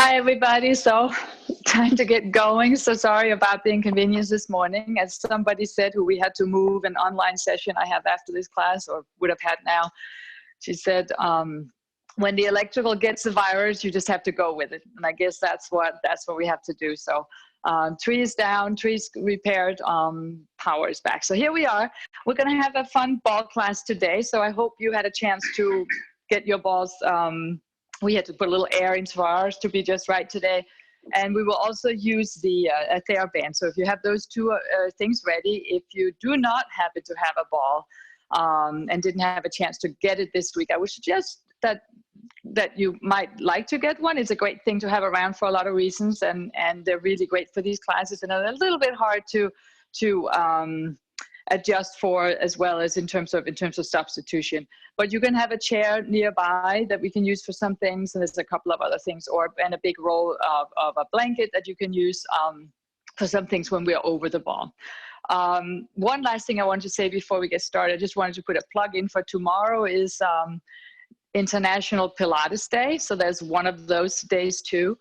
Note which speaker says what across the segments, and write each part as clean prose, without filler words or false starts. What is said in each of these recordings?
Speaker 1: Hi, everybody. So time to get going. So sorry about the inconvenience this morning. As somebody said who we had to move an online session I have after this class, or would have had now, she said, when the electrical gets the virus, you just have to go with it. And I guess that's what we have to do. So trees down, trees repaired, power is back. So here we are. We're going to have a fun ball class today. So I hope you had a chance to get your balls. We had to put a little air into ours to be just right today. And we will also use the TheraBand. So if you have those two things ready, if you do not happen to have a ball and didn't have a chance to get it this week, I would suggest that you might like to get one. It's a great thing to have around for a lot of reasons, and they're really great for these classes, and a little bit hard to adjust for, as well as in terms of substitution. But you can have a chair nearby that we can use for some things, and there's a couple of other things, and a big roll of a blanket that you can use for some things when we're over the ball. One last thing I want to say before we get started, I just wanted to put a plug in for tomorrow is International Pilates Day. So there's one of those days too,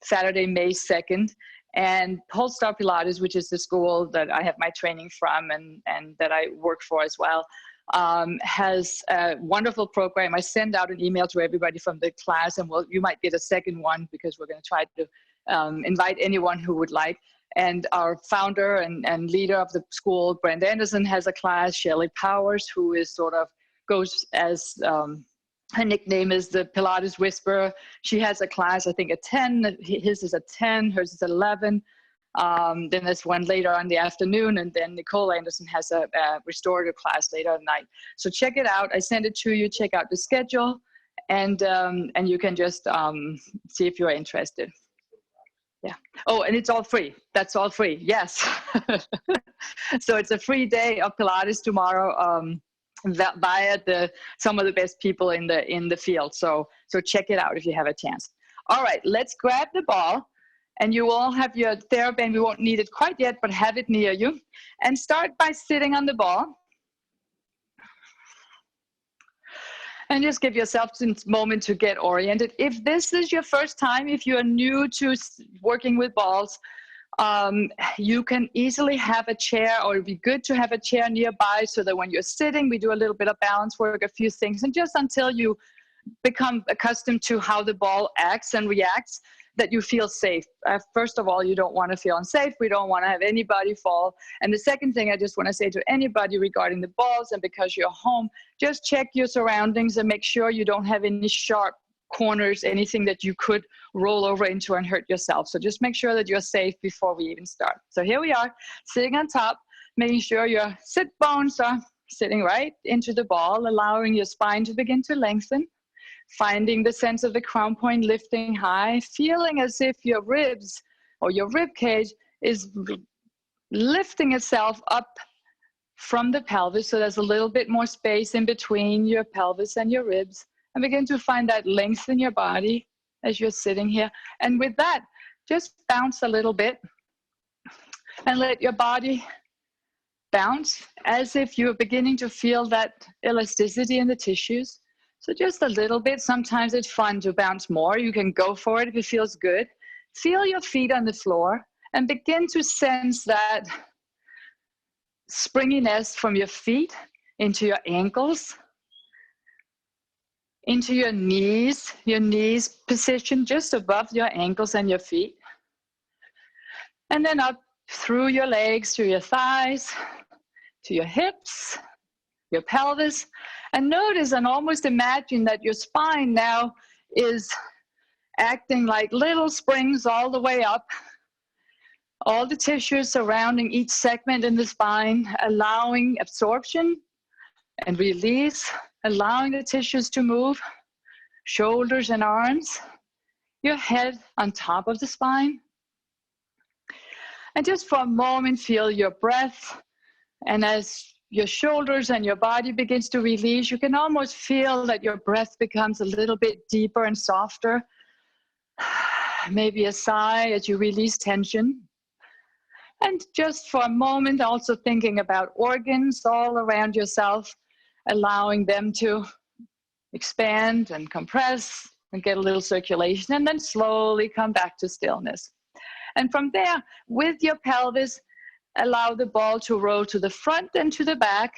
Speaker 1: Saturday, May 2nd. And Polestar Pilates, which is the school that I have my training from and that I work for as well, has a wonderful program. I send out an email to everybody from the class, and you might get a second one because we're going to try to invite anyone who would like. And our founder and leader of the school, Brent Anderson, has a class. Shelley Powers, who is goes as her nickname is the Pilates Whisperer. She has a class, I think, at 10. His is at 10, hers is at 11. Then there's one later on in the afternoon, and then Nicole Anderson has a restorative class later at night. So check it out. I send it to you. Check out the schedule, and you can just see if you're interested. Yeah. Oh, and it's all free. That's all free. Yes. So it's a free day of Pilates tomorrow. Via some of the best people in the field. So check it out if you have a chance. All right, let's grab the ball, and you all have your TheraBand. We won't need it quite yet, but have it near you. And start by sitting on the ball. And just give yourself a moment to get oriented. If this is your first time, if you're new to working with balls, you can easily have a chair, or it'd be good to have a chair nearby so that when you're sitting, we do a little bit of balance work, a few things, and just until you become accustomed to how the ball acts and reacts, that you feel safe. First of all, you don't want to feel unsafe. We don't want to have anybody fall. And the second thing I just want to say to anybody regarding the balls, and because you're home, just check your surroundings and make sure you don't have any sharp corners, anything that you could roll over into and hurt yourself. So just make sure that you're safe before we even start. So here we are, sitting on top, making sure your sit bones are sitting right into the ball, allowing your spine to begin to lengthen, finding the sense of the crown point lifting high, feeling as if your ribs or your rib cage is lifting itself up from the pelvis. So there's a little bit more space in between your pelvis and your ribs. And begin to find that length in your body as you're sitting here. And with that, just bounce a little bit and let your body bounce as if you're beginning to feel that elasticity in the tissues. So just a little bit. Sometimes it's fun to bounce more. You can go for it if it feels good. Feel your feet on the floor and begin to sense that springiness from your feet into your ankles, into your knees positioned just above your ankles and your feet. And then up through your legs, to your thighs, to your hips, your pelvis. And notice and almost imagine that your spine now is acting like little springs all the way up. All the tissues surrounding each segment in the spine, allowing absorption and release, allowing the tissues to move, shoulders and arms, your head on top of the spine. And just for a moment, feel your breath. And as your shoulders and your body begins to release, you can almost feel that your breath becomes a little bit deeper and softer. Maybe a sigh as you release tension. And just for a moment, also thinking about organs all around yourself, allowing them to expand and compress, and get a little circulation, and then slowly come back to stillness. And from there, with your pelvis, allow the ball to roll to the front and to the back.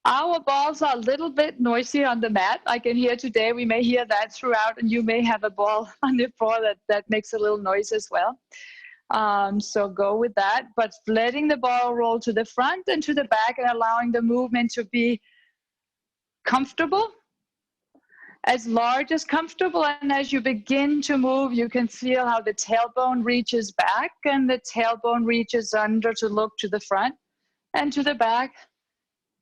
Speaker 1: Our balls are a little bit noisy on the mat. I can hear today, we may hear that throughout, and you may have a ball on the floor that makes a little noise as well. So go with that, but letting the ball roll to the front and to the back and allowing the movement to be comfortable, as large as comfortable. And as you begin to move, you can feel how the tailbone reaches back and the tailbone reaches under to look to the front and to the back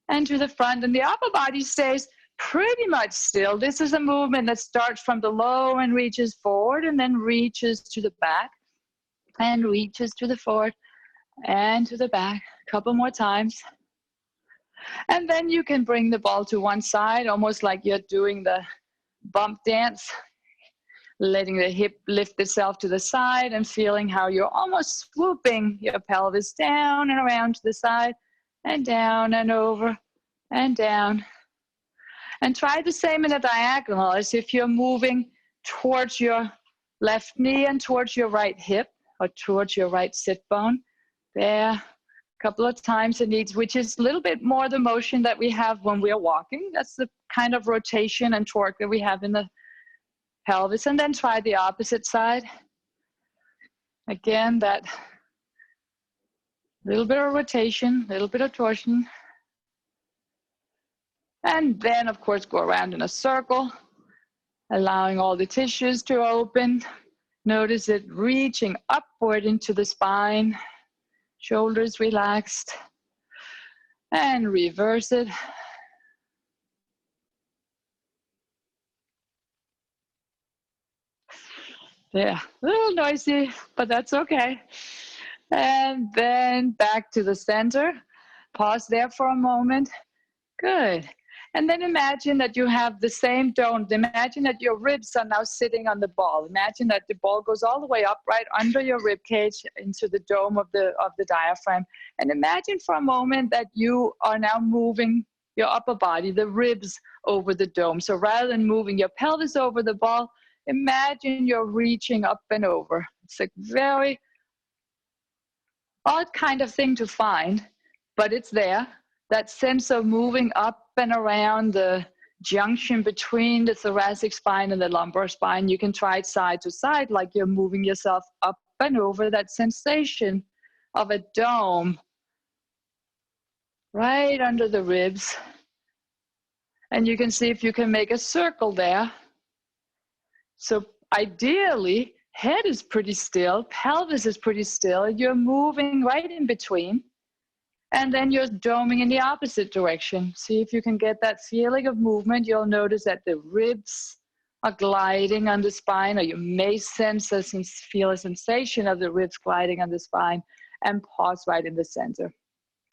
Speaker 1: and to the front, and the upper body stays pretty much still. This is a movement that starts from the low and reaches forward and then reaches to the back and reaches to the forward and to the back. A couple more times. And then you can bring the ball to one side, almost like you're doing the bump dance, letting the hip lift itself to the side and feeling how you're almost swooping your pelvis down and around to the side and down and over and down. And try the same in a diagonal, as if you're moving towards your left knee and towards your right hip or towards your right sit bone. There, a couple of times it needs, which is a little bit more the motion that we have when we're walking. That's the kind of rotation and torque that we have in the pelvis. And then try the opposite side. Again, that little bit of rotation, little bit of torsion. And then, of course, go around in a circle, allowing all the tissues to open. Notice it reaching upward into the spine, shoulders relaxed, and reverse it. Yeah, a little noisy, but that's okay. And then back to the center. Pause there for a moment. Good. And then imagine that you have the same dome. Imagine that your ribs are now sitting on the ball. Imagine that the ball goes all the way up right under your rib cage into the dome of the diaphragm. And imagine for a moment that you are now moving your upper body, the ribs, over the dome. So rather than moving your pelvis over the ball, imagine you're reaching up and over. It's a very odd kind of thing to find, but it's there. That sense of moving up and around the junction between the thoracic spine and the lumbar spine. You can try it side to side, like you're moving yourself up and over. That sensation of a dome right under the ribs. And you can see if you can make a circle there. So ideally, head is pretty still, pelvis is pretty still, and you're moving right in between. And then you're doming in the opposite direction. See if you can get that feeling of movement. You'll notice that the ribs are gliding on the spine, or you may sense and feel a sensation of the ribs gliding on the spine, and pause right in the center.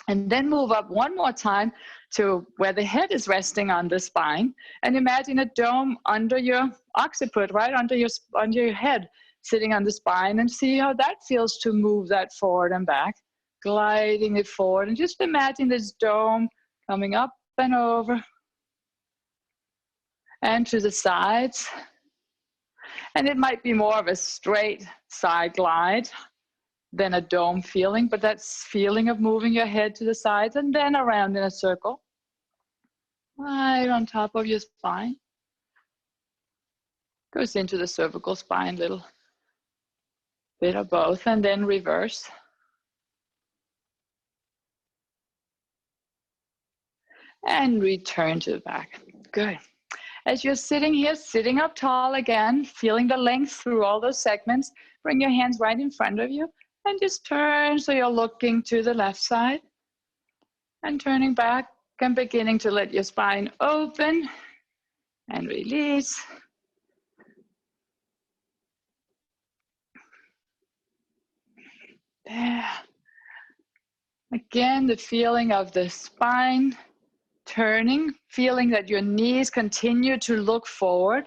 Speaker 1: And then move up one more time to where the head is resting on the spine. And imagine a dome under your occiput, right under your head, sitting on the spine, and see how that feels to move that forward and back. Gliding it forward, and just imagine this dome coming up and over and to the sides. And it might be more of a straight side glide than a dome feeling, but that's feeling of moving your head to the sides and then around in a circle right on top of your spine. Goes into the cervical spine, little bit of both, and then reverse. And return to the back. Good. As you're sitting here, sitting up tall again, feeling the length through all those segments, bring your hands right in front of you and just turn so you're looking to the left side and turning back and beginning to let your spine open and release. There. Again, the feeling of the spine turning, feeling that your knees continue to look forward.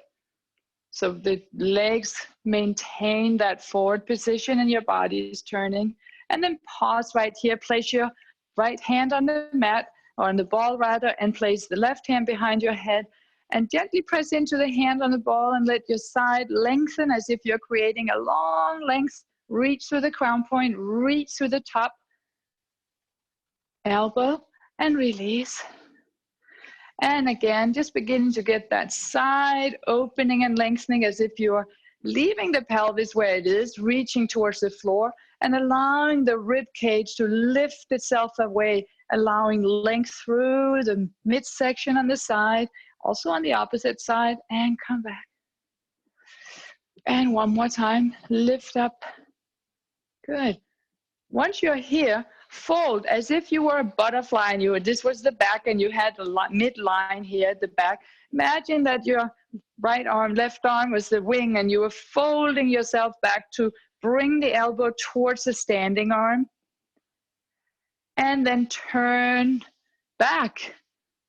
Speaker 1: So the legs maintain that forward position and your body is turning. And then pause right here. Place your right hand on the mat, or on the ball rather, and place the left hand behind your head And gently press into the hand on the ball and let your side lengthen as if you're creating a long length. Reach through the crown point, reach through the top. Elbow and release. And again, just beginning to get that side opening and lengthening as if you're leaving the pelvis where it is, reaching towards the floor and allowing the rib cage to lift itself away, allowing length through the midsection on the side, also on the opposite side, and come back. And one more time, lift up. Good. Once you're here, fold as if you were a butterfly and this was the back and you had a midline here at the back. Imagine that your right arm, left arm was the wing and you were folding yourself back to bring the elbow towards the standing arm. And then turn back,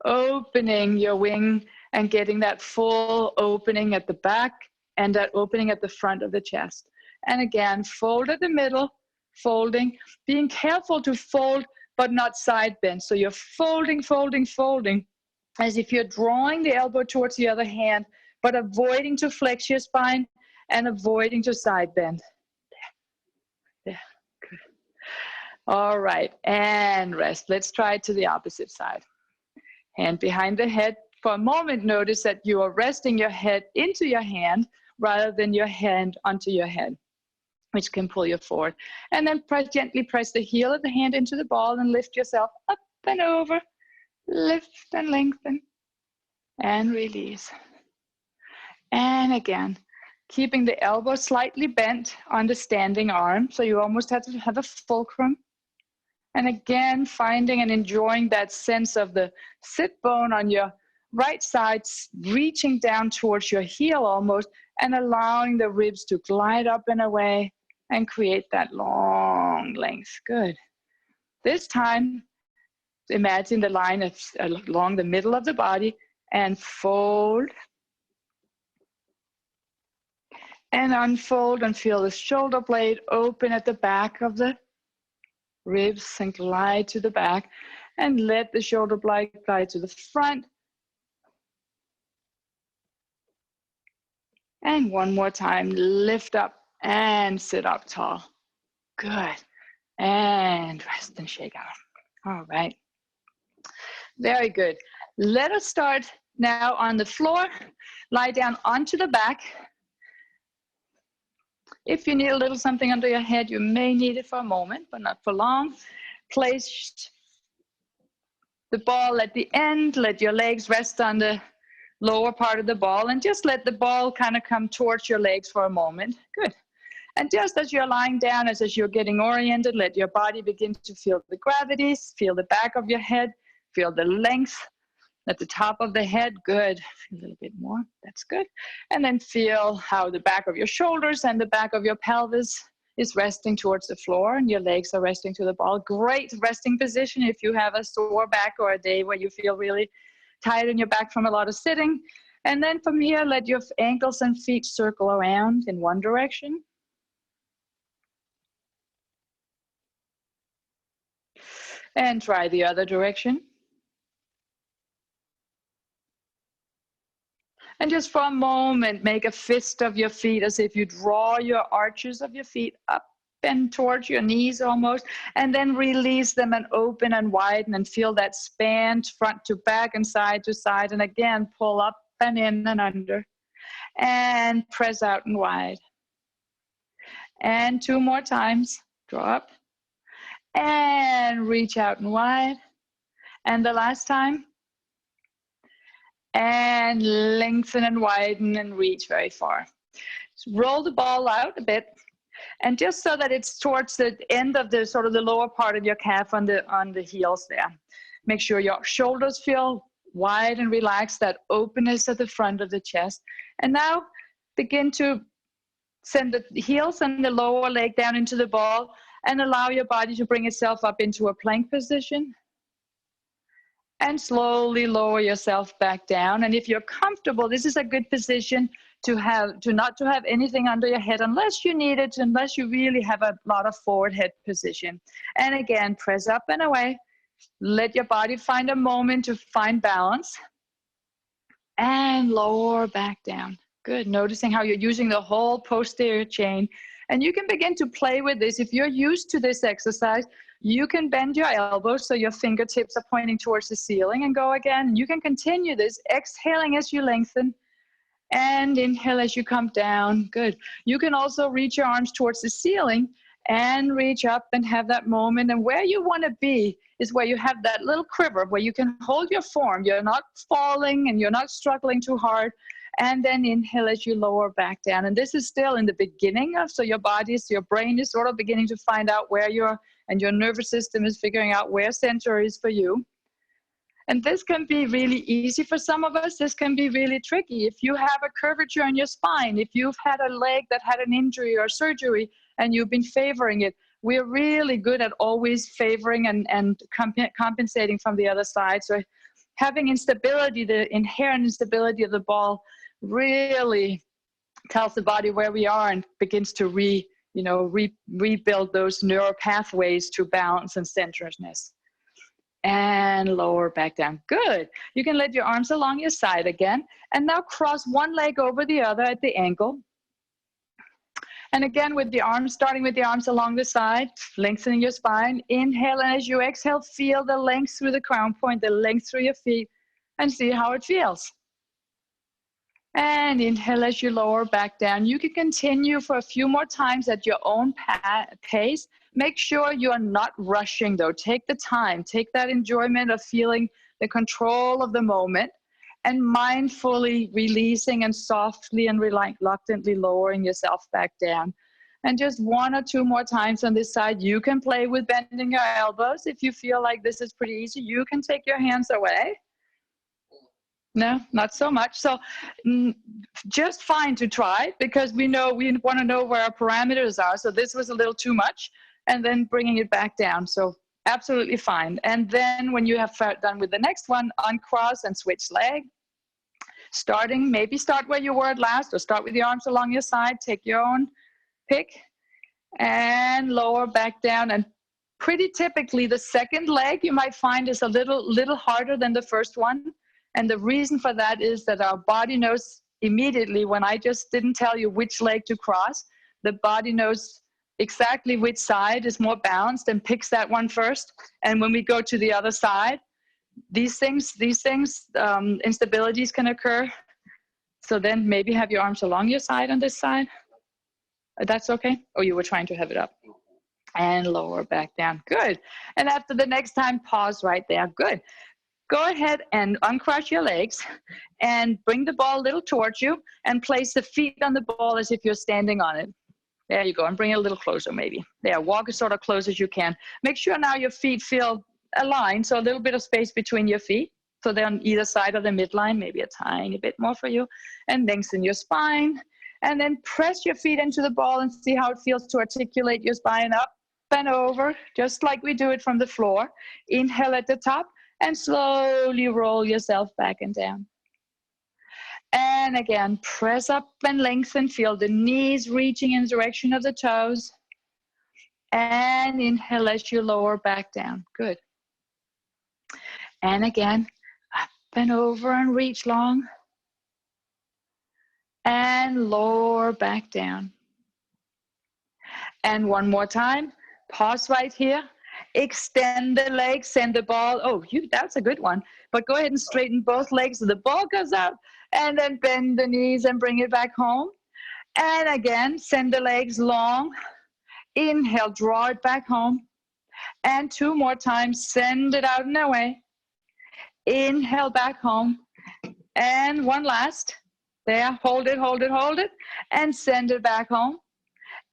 Speaker 1: opening your wing and getting that full opening at the back and that opening at the front of the chest. And again, fold at the middle, folding, being careful to fold but not side bend. So you're folding, folding, folding as if you're drawing the elbow towards the other hand, but avoiding to flex your spine and avoiding to side bend. There. Good. All right, and rest. Let's try it to the opposite side. Hand behind the head. For a moment, notice that you are resting your head into your hand rather than your hand onto your head, which can pull you forward. And then gently press the heel of the hand into the ball and lift yourself up and over. Lift and lengthen and release. And again, keeping the elbow slightly bent on the standing arm, so you almost have to have a fulcrum. And again, finding and enjoying that sense of the sit bone on your right side, reaching down towards your heel almost, and allowing the ribs to glide up and away and create that long length. Good. This time, imagine the line along the middle of the body and fold and unfold and feel the shoulder blade open at the back of the ribs and glide to the back and let the shoulder blade glide to the front. And one more time, lift up and sit up tall. Good. And rest and shake out. All right. Very good. Let us start now on the floor. Lie down onto the back. If you need a little something under your head, you may need it for a moment, but not for long. Place the ball at the end. Let your legs rest on the lower part of the ball and just let the ball kind of come towards your legs for a moment. Good. And just as you're lying down, as you're getting oriented, let your body begin to feel the gravities, feel the back of your head, feel the length at the top of the head. Good. A little bit more. That's good. And then feel how the back of your shoulders and the back of your pelvis is resting towards the floor and your legs are resting to the ball. Great resting position if you have a sore back or a day where you feel really tight in your back from a lot of sitting. And then from here, let your ankles and feet circle around in one direction. And try the other direction. And just for a moment, make a fist of your feet as if you draw your arches of your feet up and towards your knees almost, and then release them and open and widen and feel that span front to back and side to side. And again, pull up and in and under and press out and wide. And two more times, drop and reach out and wide. And the last time, and lengthen and widen and reach very far. So roll the ball out a bit, and just so that it's towards the end of the sort of the lower part of your calf on the heels there. Make sure your shoulders feel wide and relaxed, that openness at the front of the chest. And now begin to send the heels and the lower leg down into the ball and allow your body to bring itself up into a plank position. And slowly lower yourself back down. And if you're comfortable, this is a good position to not to have anything under your head unless you need it, unless you really have a lot of forward head position. And again, press up and away. Let your body find a moment to find balance. and lower back down. Good. Noticing how you're using the whole posterior chain. And you can begin to play with this. If you're used to this exercise, you can bend your elbows so your fingertips are pointing towards the ceiling and go again. You can continue this, exhaling as you lengthen and inhale as you come down. Good. You can also reach your arms towards the ceiling and reach up and have that moment. And where you want to be is where you have that little quiver where you can hold your form. You're not falling and you're not struggling too hard. And then inhale as you lower back down. And this is still in the beginning of, so your brain is sort of beginning to find out where you're, and your nervous system is figuring out where center is for you. And this can be really easy for some of us. This can be really tricky. If you have a curvature in your spine, if you've had a leg that had an injury or surgery and you've been favoring it, we're really good at always favoring and compensating from the other side. So having instability, the inherent instability of the ball, really tells the body where we are and begins to rebuild those neural pathways to balance and centeredness. And lower back down. Good. You can let your arms along your side again. And now cross one leg over the other at the ankle. And again with the arms, starting with the arms along the side, lengthening your spine. Inhale, and as you exhale, feel the length through the crown point, the length through your feet, and see how it feels. And inhale as you lower back down. You can continue for a few more times at your own pace. Make sure you're not rushing though. Take the time, take that enjoyment of feeling the control of the moment and mindfully releasing and softly and reluctantly lowering yourself back down. And just one or two more times on this side. You can play with bending your elbows. If you feel like this is pretty easy, you can take your hands away. No, not so much. So just fine to try, because we want to know where our parameters are. So this was a little too much, and then bringing it back down. So absolutely fine. And then when you have done with the next one, uncross and switch leg. Maybe start where you were at last, or start with the arms along your side. Take your own pick and lower back down. And pretty typically the second leg you might find is a little harder than the first one. And the reason for that is that our body knows immediately, when I just didn't tell you which leg to cross, the body knows exactly which side is more balanced and picks that one first. And when we go to the other side, these things, instabilities can occur. So then maybe have your arms along your side on this side. That's okay? Or you were trying to have it up. And lower back down. Good. And after the next time, pause right there. Good. Go ahead and uncross your legs and bring the ball a little towards you and place the feet on the ball as if you're standing on it. There you go. And bring it a little closer maybe. There, walk as sort of close as you can. Make sure now your feet feel aligned, so a little bit of space between your feet. So they're on either side of the midline, maybe a tiny bit more for you. And lengthen your spine. And then press your feet into the ball and see how it feels to articulate your spine up and over, just like we do it from the floor. Inhale at the top. And slowly roll yourself back and down. And again, press up and lengthen. Feel the knees reaching in the direction of the toes. And inhale as you lower back down. Good. And again, up and over and reach long. And lower back down. And one more time. Pause right here. Extend the legs, send the ball. Oh, that's a good one. But go ahead and straighten both legs so the ball goes out, and then bend the knees and bring it back home. And again, send the legs long. Inhale, draw it back home. And two more times, send it out and away. Inhale, back home. And one last. There, hold it, hold it, hold it. And send it back home.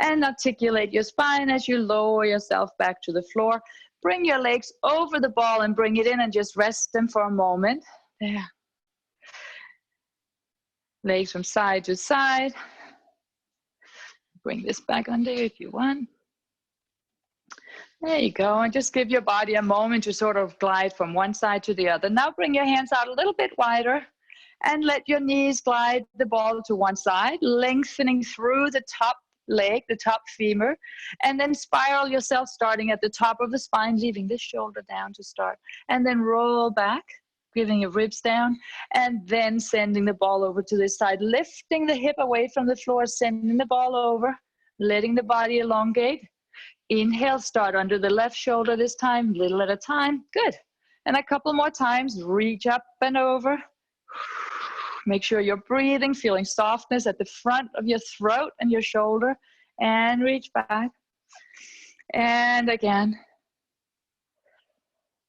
Speaker 1: And articulate your spine as you lower yourself back to the floor. Bring your legs over the ball and bring it in and just rest them for a moment. There. Legs from side to side. Bring this back under if you want. There you go. And just give your body a moment to sort of glide from one side to the other. Now bring your hands out a little bit wider and let your knees glide the ball to one side, lengthening through the top leg, the top femur, and then spiral yourself starting at the top of the spine, leaving this shoulder down to start, and then roll back. getting your ribs down, and then sending the ball over to this side, lifting the hip away from the floor, sending the ball over, letting the body elongate. Inhale, start under the left shoulder this time, little at a time. Good. And a couple more times, reach up and over. Make sure you're breathing, feeling softness at the front of your throat and your shoulder, and reach back. And again.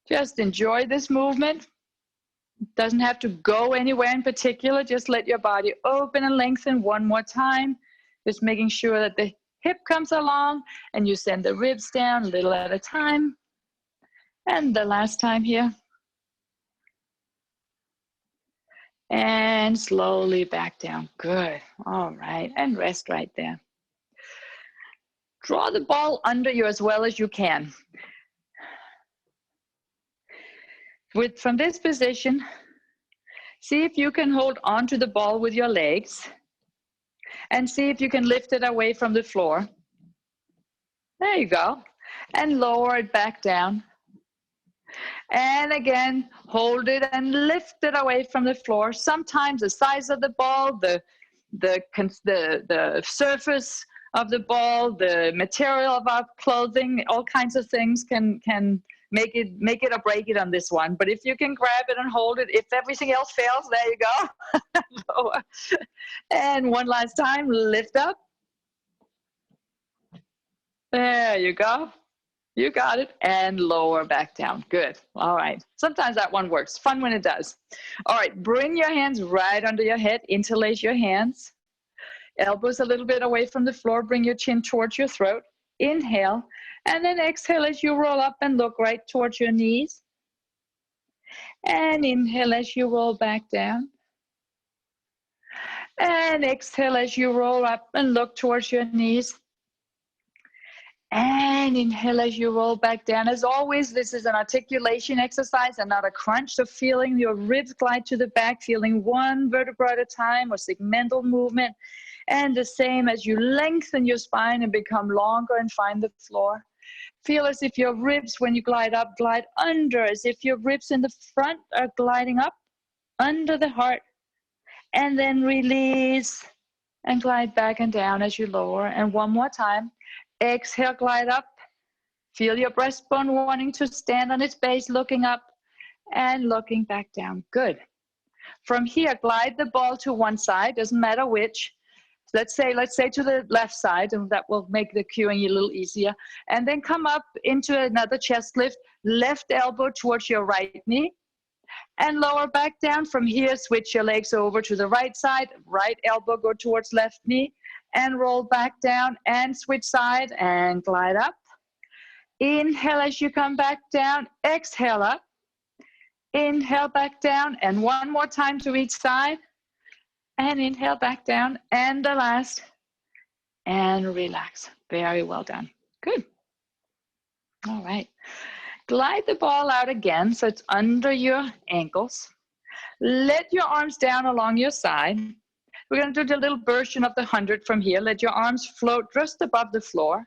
Speaker 1: Just enjoy this movement. It doesn't have to go anywhere in particular. Just let your body open and lengthen one more time. Just making sure that the hip comes along and you send the ribs down a little at a time. And the last time here. And slowly back down. Good. All right. And rest right there. Draw the ball under you as well as you can. From this position, see if you can hold onto the ball with your legs and see if you can lift it away from the floor. There you go. And lower it back down. And again, hold it and lift it away from the floor. Sometimes the size of the ball, the surface of the ball, the material of our clothing, all kinds of things can make it or break it on this one. But if you can grab it and hold it, if everything else fails, there you go. Lower. And one last time, lift up. There you go. You got it. And lower back down. Good. All right. Sometimes that one works. Fun when it does. All right. Bring your hands right under your head. Interlace your hands. Elbows a little bit away from the floor. Bring your chin towards your throat. Inhale. And then exhale as you roll up and look right towards your knees. And inhale as you roll back down. And exhale as you roll up and look towards your knees. And inhale as you roll back down. As always, this is an articulation exercise and not a crunch. So feeling your ribs glide to the back, feeling one vertebra at a time or segmental movement. And the same as you lengthen your spine and become longer and find the floor. Feel as if your ribs, when you glide up, glide under, as if your ribs in the front are gliding up under the heart. And then release and glide back and down as you lower. And one more time. Exhale, glide up. Feel your breastbone wanting to stand on its base, looking up and looking back down. Good. From here, glide the ball to one side, doesn't matter which. Let's say to the left side, and that will make the cueing a little easier. And then come up into another chest lift, left elbow towards your right knee, and lower back down. From here, switch your legs over to the right side, right elbow go towards left knee, and roll back down and switch side and glide up. Inhale as you come back down, exhale up. Inhale back down, and one more time to each side. And inhale back down, and the last, and relax. Very well done. Good. All right. Glide the ball out again, so it's under your ankles. Let your arms down along your side. We're going to do the little version of the 100 from here. Let your arms float just above the floor.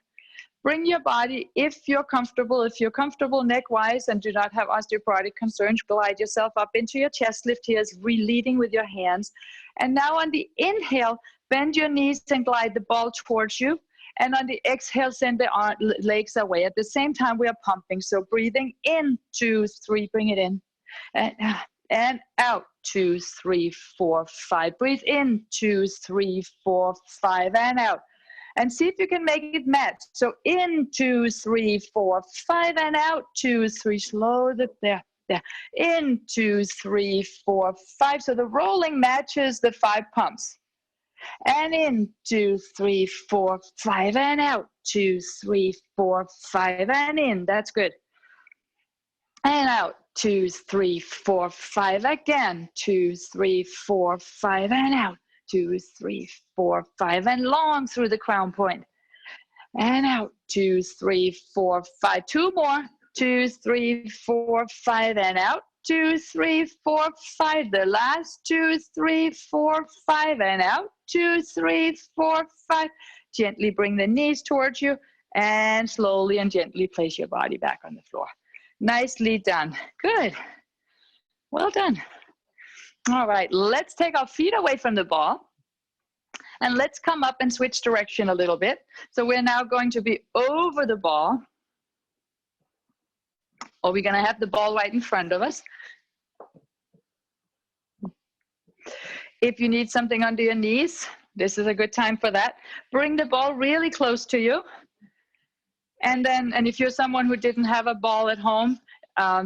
Speaker 1: Bring your body, if you're comfortable neck-wise and do not have osteoporotic concerns, glide yourself up into your chest lift here, leading with your hands. And now on the inhale, bend your knees and glide the ball towards you. And on the exhale, send the legs away. At the same time, we are pumping. So breathing in, 2, 3, bring it in. And out, 2, 3, 4, 5. Breathe in, 2, 3, 4, 5, and out. And see if you can make it match. So in, 2, 3, 4, 5, and out, 2, 3, slow there. In, 2, 3, 4, 5. So the rolling matches the 5 pumps. And in, 2, 3, 4, 5, and out, 2, 3, 4, 5, and in. That's good. And out, 2, 3, 4, 5. Again, 2, 3, 4, 5, and out. 2, 3, 4, 5, and long through the crown point. And out, 2, 3, 4, 5. 2 more. 2, 3, 4, 5, and out. 2, 3, 4, 5. The last 2, 3, 4, 5, and out. 2, 3, 4, 5. Gently bring the knees towards you, and slowly and gently place your body back on the floor. Nicely done. Good. Well done. All right, let's take our feet away from the ball. And let's come up and switch direction a little bit. So we're now going to be over the ball. Or we're going to have the ball right in front of us. If you need something under your knees, this is a good time for that. Bring the ball really close to you. And if you're someone who didn't have a ball at home,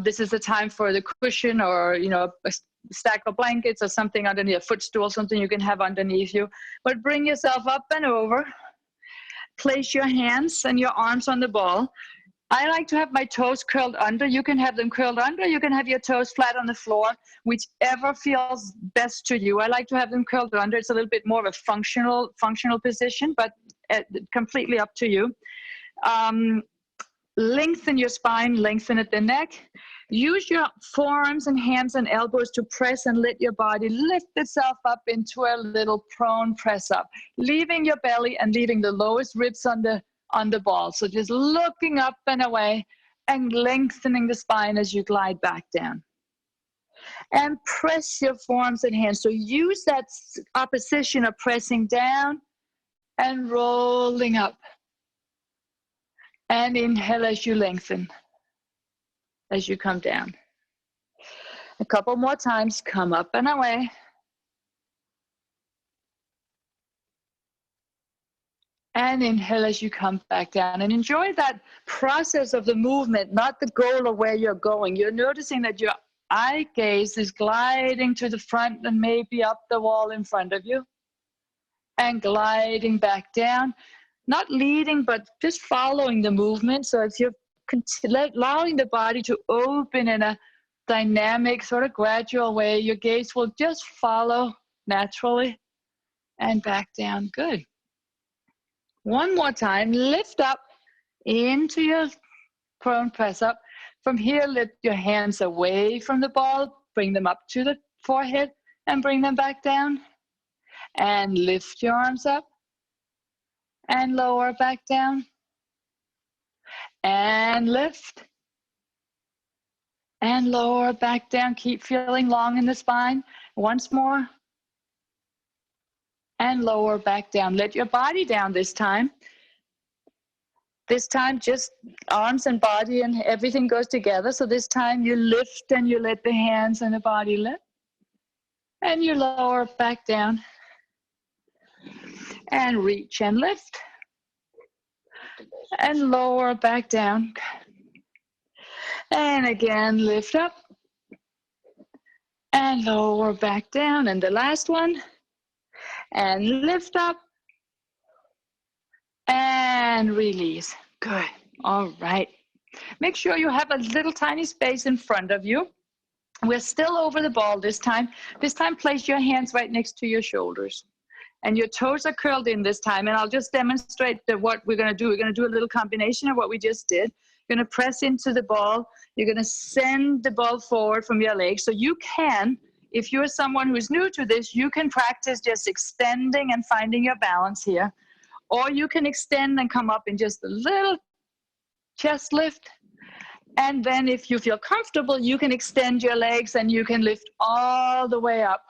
Speaker 1: this is the time for the cushion or, a stack of blankets or something underneath, a footstool, something you can have underneath you. But bring yourself up and over. Place your hands and your arms on the ball. I like to have my toes curled under. You can have them curled under. You can have your toes flat on the floor, whichever feels best to you. I like to have them curled under. It's a little bit more of a functional position, but completely up to you. Lengthen your spine, lengthen at the neck. Use your forearms and hands and elbows to press and let your body lift itself up into a little prone press up, leaving your belly and leaving the lowest ribs on the ball. So just looking up and away and lengthening the spine as you glide back down. And press your forearms and hands. So use that opposition of pressing down and rolling up. And inhale as you lengthen, as you come down. A couple more times, come up and away. And inhale as you come back down. And enjoy that process of the movement, not the goal of where you're going. You're noticing that your eye gaze is gliding to the front and maybe up the wall in front of you. And gliding back down. Not leading, but just following the movement. So if you're allowing the body to open in a dynamic, sort of gradual way, your gaze will just follow naturally and back down. Good. One more time. Lift up into your prone press up. From here, lift your hands away from the ball. Bring them up to the forehead and bring them back down. And lift your arms up. And lower back down. And lift. And lower back down. Keep feeling long in the spine. Once more. And lower back down. Let your body down this time. This time just arms and body and everything goes together. So this time you lift and you let the hands and the body lift. And you lower back down. And reach and lift. And lower back down. And again, lift up. And lower back down. And the last one. And lift up. And release. Good. All right. Make sure you have a little tiny space in front of you. We're still over the ball this time. This time, place your hands right next to your shoulders. And your toes are curled in this time. And I'll just demonstrate what we're going to do. We're going to do a little combination of what we just did. You're going to press into the ball. You're going to send the ball forward from your legs. So you can, if you're someone who's new to this, you can practice just extending and finding your balance here. Or you can extend and come up in just a little chest lift. And then if you feel comfortable, you can extend your legs and you can lift all the way up.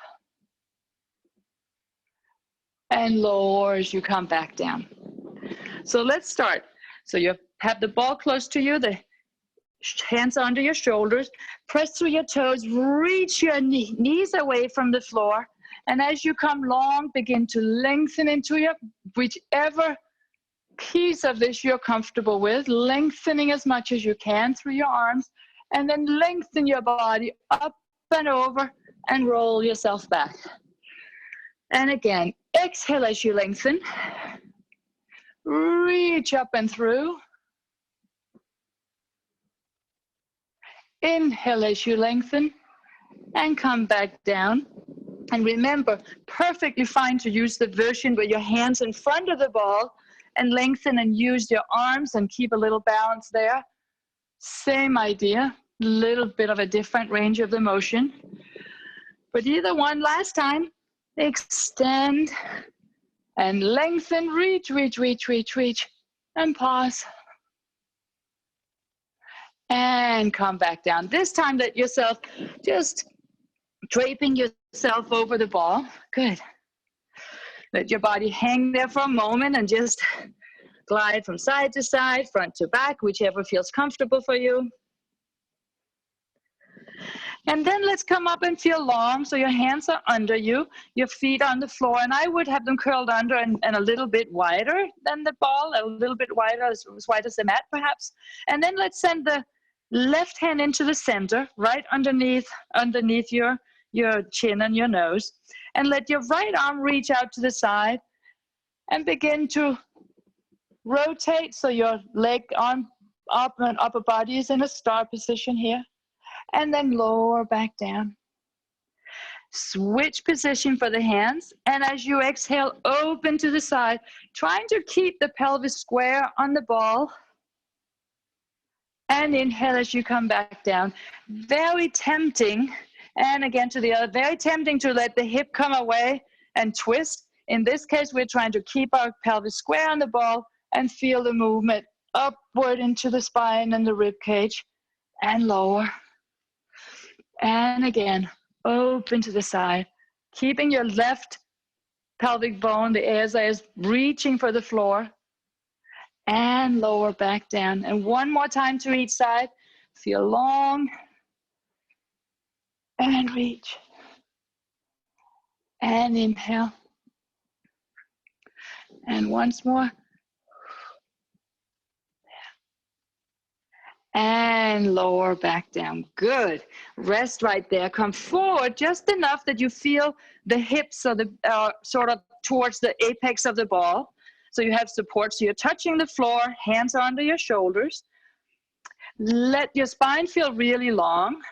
Speaker 1: And lower as you come back down. So let's start. So you have the ball close to you, the hands under your shoulders, press through your toes, reach your knees away from the floor. And as you come long, begin to lengthen into your, whichever piece of this you're comfortable with, lengthening as much as you can through your arms, and then lengthen your body up and over and roll yourself back. And again, exhale as you lengthen. Reach up and through. Inhale as you lengthen and come back down. And remember, perfectly fine to use the version where your hands in front of the ball and lengthen and use your arms and keep a little balance there. Same idea, little bit of a different range of the motion. But either one, last time, extend and lengthen, reach, reach, reach, reach, reach, and pause. And come back down. This time let yourself just draping yourself over the ball. Good. Let your body hang there for a moment and just glide from side to side, front to back, whichever feels comfortable for you. And then let's come up and feel long. So your hands are under you, your feet on the floor, and I would have them curled under and a little bit wider than the ball, a little bit wider, as wide as the mat perhaps. And then let's send the left hand into the center, right underneath your chin and your nose. And let your right arm reach out to the side and begin to rotate so your leg, arm, up and upper body is in a star position here. And then lower back down. Switch position for the hands. And as you exhale, open to the side, trying to keep the pelvis square on the ball. And inhale as you come back down. Very tempting. And again to the other, very tempting to let the hip come away and twist. In this case, we're trying to keep our pelvis square on the ball and feel the movement upward into the spine and the rib cage and lower. And again, open to the side, keeping your left pelvic bone, the is reaching for the floor, and lower back down. And one more time to each side. Feel long, and reach, and inhale. And once more. And lower back down. Good. Rest right there. Come forward just enough that you feel the hips or the sort of towards the apex of the ball. So you have support. So you're touching the floor. Hands are under your shoulders. Let your spine feel really long.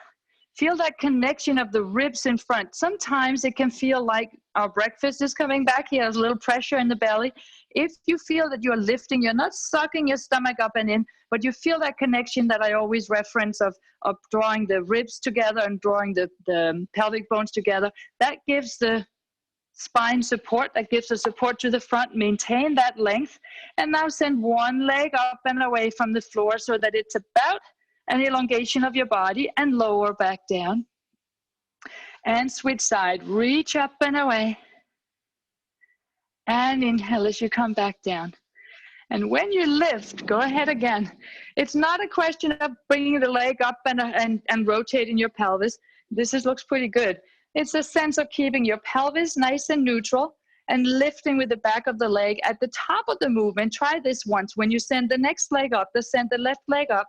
Speaker 1: Feel that connection of the ribs in front. Sometimes it can feel like our breakfast is coming back here. There's a little pressure in the belly. If you feel that you're lifting, you're not sucking your stomach up and in, but you feel that connection that I always reference of drawing the ribs together and drawing the pelvic bones together, that gives the spine support, that gives the support to the front. Maintain that length. And now send one leg up and away from the floor so that it's about an elongation of your body, and lower back down. And switch side, reach up and away. And inhale as you come back down. And when you lift, go ahead again. It's not a question of bringing the leg up and rotating your pelvis. This looks pretty good. It's a sense of keeping your pelvis nice and neutral and lifting with the back of the leg. At the top of the movement, try this once. When you send the next leg up, send the left leg up.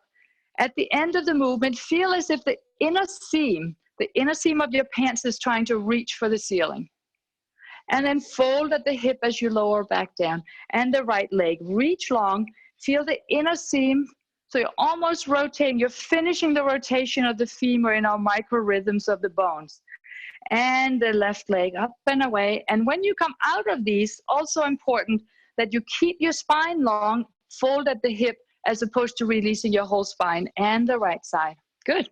Speaker 1: At the end of the movement, feel as if the inner seam of your pants is trying to reach for the ceiling. And then fold at the hip as you lower back down. And the right leg, reach long, feel the inner seam. So you're almost rotating, you're finishing the rotation of the femur in our micro rhythms of the bones. And the left leg up and away. And when you come out of these, also important that you keep your spine long, fold at the hip, as opposed to releasing your whole spine. And the right side. Good.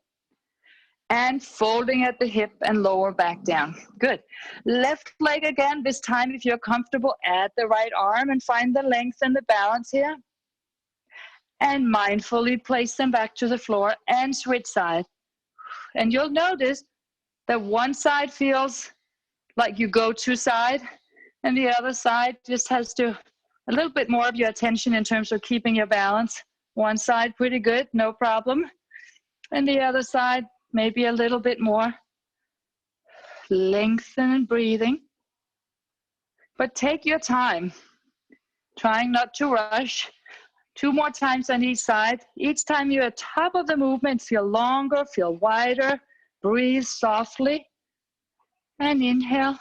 Speaker 1: And folding at the hip and lower back down. Good. Left leg again. This time, if you're comfortable, add the right arm and find the length and the balance here. And mindfully place them back to the floor and switch side. And you'll notice that one side feels like you go to side, and the other side just has to a little bit more of your attention in terms of keeping your balance. One side pretty good, no problem. And the other side, maybe a little bit more. Lengthen and breathing. But take your time, trying not to rush. 2 more times on each side. Each time you're at top of the movement, feel longer, feel wider. Breathe softly. And inhale.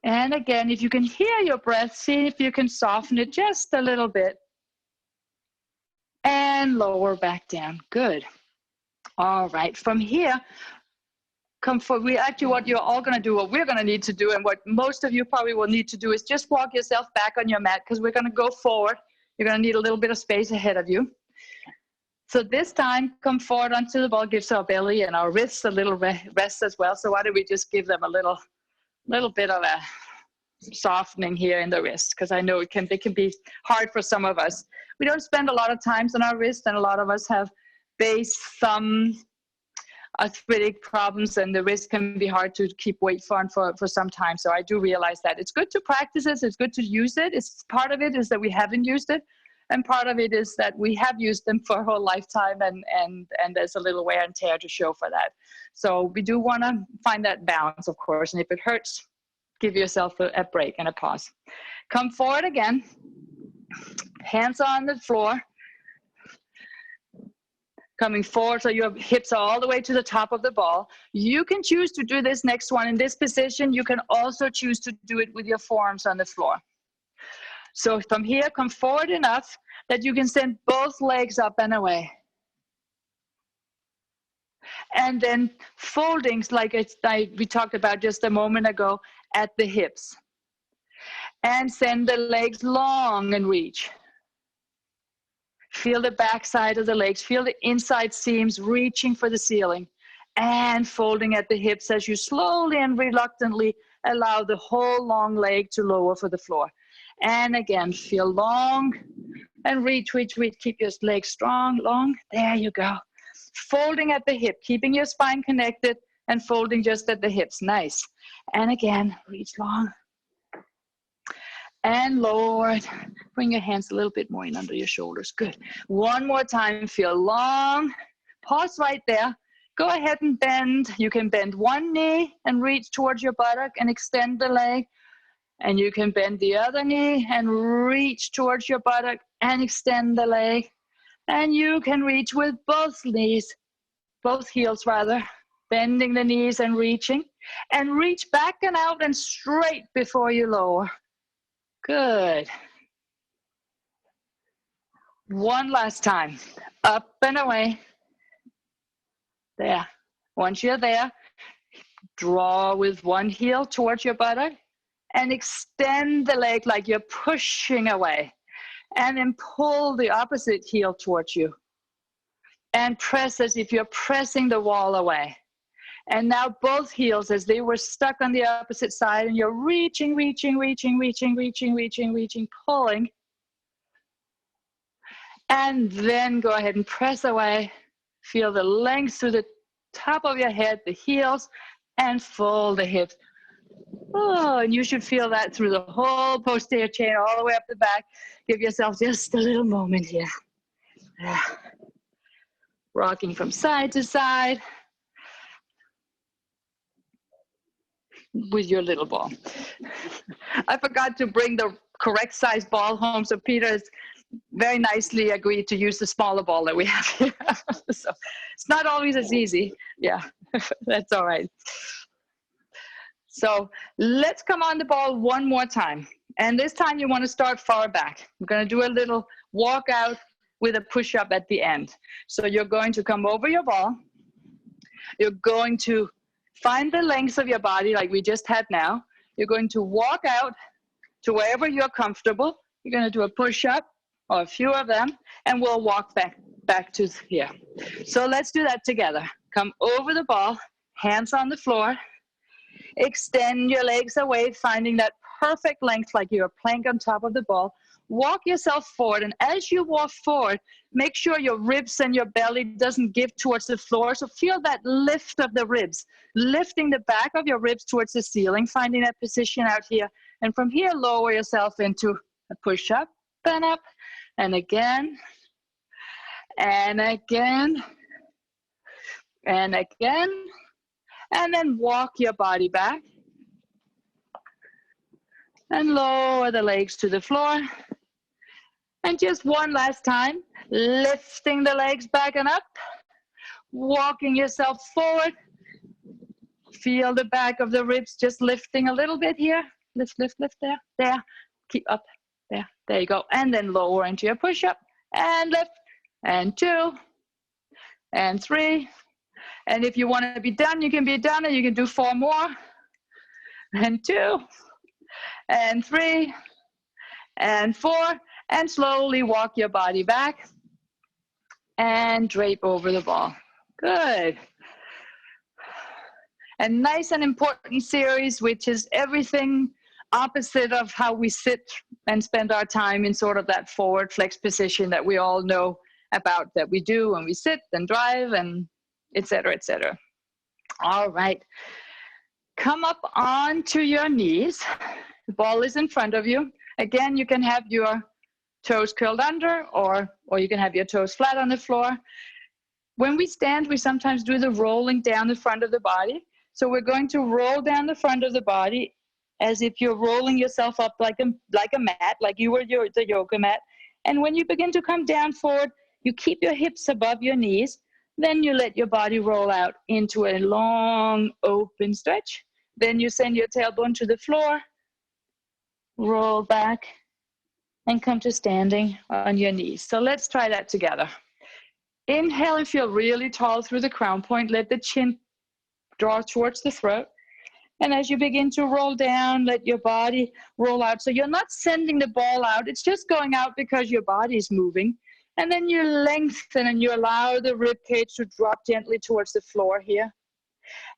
Speaker 1: And again, if you can hear your breath, see if you can soften it just a little bit. And lower back down. Good. All right. From here, come forward. Actually, what you're all going to do, what we're going to need to do, and what most of you probably will need to do, is just walk yourself back on your mat, because we're going to go forward. You're going to need a little bit of space ahead of you. So this time, come forward onto the ball, gives our belly and our wrists a little rest as well. So why don't we just give them a little bit of a softening here in the wrist, because I know it can be hard for some of us. We don't spend a lot of times on our wrist, and a lot of us have base, thumb, arthritic problems, and the wrist can be hard to keep weight for some time. So I do realize that it's good to practice it. It's good to use it. It's part of it is that we haven't used it. And part of it is that we have used them for a whole lifetime, and there's a little wear and tear to show for that. So we do want to find that balance, of course. And if it hurts, give yourself a break and a pause. Come forward again. Hands on the floor. Coming forward so your hips are all the way to the top of the ball. You can choose to do this next one in this position. You can also choose to do it with your forearms on the floor. So from here, come forward enough that you can send both legs up and away. And then foldings like we talked about just a moment ago at the hips. And send the legs long and reach. Feel the back side of the legs. Feel the inside seams reaching for the ceiling. And folding at the hips as you slowly and reluctantly allow the whole long leg to lower for the floor. And again, feel long and reach, reach, reach. Keep your legs strong, long. There you go. Folding at the hip, keeping your spine connected and folding just at the hips. Nice. And again, reach long. And lower it. Bring your hands a little bit more in under your shoulders. Good. One more time. Feel long. Pause right there. Go ahead and bend. You can bend one knee and reach towards your buttock and extend the leg. And you can bend the other knee and reach towards your buttock and extend the leg. And you can reach with both knees, both heels rather, bending the knees and reaching. And reach back and out and straight before you lower. Good. One last time. Up and away. There. Once you're there, draw with one heel towards your buttock and extend the leg like you're pushing away. And then pull the opposite heel towards you. And press as if you're pressing the wall away. And now both heels as they were stuck on the opposite side and you're reaching, reaching, reaching, reaching, reaching, reaching, reaching, pulling. And then go ahead and press away. Feel the length through the top of your head, the heels, and fold the hips. Oh, and you should feel that through the whole posterior chain all the way up the back. Give yourself just a little moment here. Rocking from side to side with your little ball. I forgot to bring the correct size ball home, so Peter has very nicely agreed to use the smaller ball that we have here. So it's not always as easy. Yeah, that's all right. So let's come on the ball one more time. And this time you want to start far back. We're going to do a little walk out with a push-up at the end. So you're going to come over your ball. You're going to find the length of your body like we just had now. You're going to walk out to wherever you're comfortable. You're going to do a push-up or a few of them, and we'll walk back to here. So let's do that together. Come over the ball, hands on the floor. Extend your legs away, finding that perfect length like you're a plank on top of the ball. Walk yourself forward, and as you walk forward, make sure your ribs and your belly doesn't give towards the floor. So feel that lift of the ribs, lifting the back of your ribs towards the ceiling, finding that position out here. And from here, lower yourself into a push-up, and up, and again, and again, and again. And then walk your body back. And lower the legs to the floor. And just one last time, lifting the legs back and up. Walking yourself forward. Feel the back of the ribs just lifting a little bit here. Lift, lift, lift, there, there. Keep up, there, there you go. And then lower into your push-up. And lift, and 2, and 3. And if you want to be done, you can be done, and you can do 4 more. And 2, and 3, and 4. And slowly walk your body back and drape over the ball. Good. A nice and important series, which is everything opposite of how we sit and spend our time in sort of that forward flex position that we all know about, that we do when we sit and drive and etc., etc. All right. Come up onto your knees. The ball is in front of you. Again, you can have your toes curled under, or you can have your toes flat on the floor. When we stand, we sometimes do the rolling down the front of the body. So we're going to roll down the front of the body as if you're rolling yourself up like a mat, like you were the yoga mat. And when you begin to come down forward, you keep your hips above your knees. Then you let your body roll out into a long open stretch. Then you send your tailbone to the floor, roll back, and come to standing on your knees. So let's try that together. Inhale and feel really tall through the crown point. Let the chin draw towards the throat. And as you begin to roll down, let your body roll out. So you're not sending the ball out. It's just going out because your body is moving. And then you lengthen and you allow the rib cage to drop gently towards the floor here.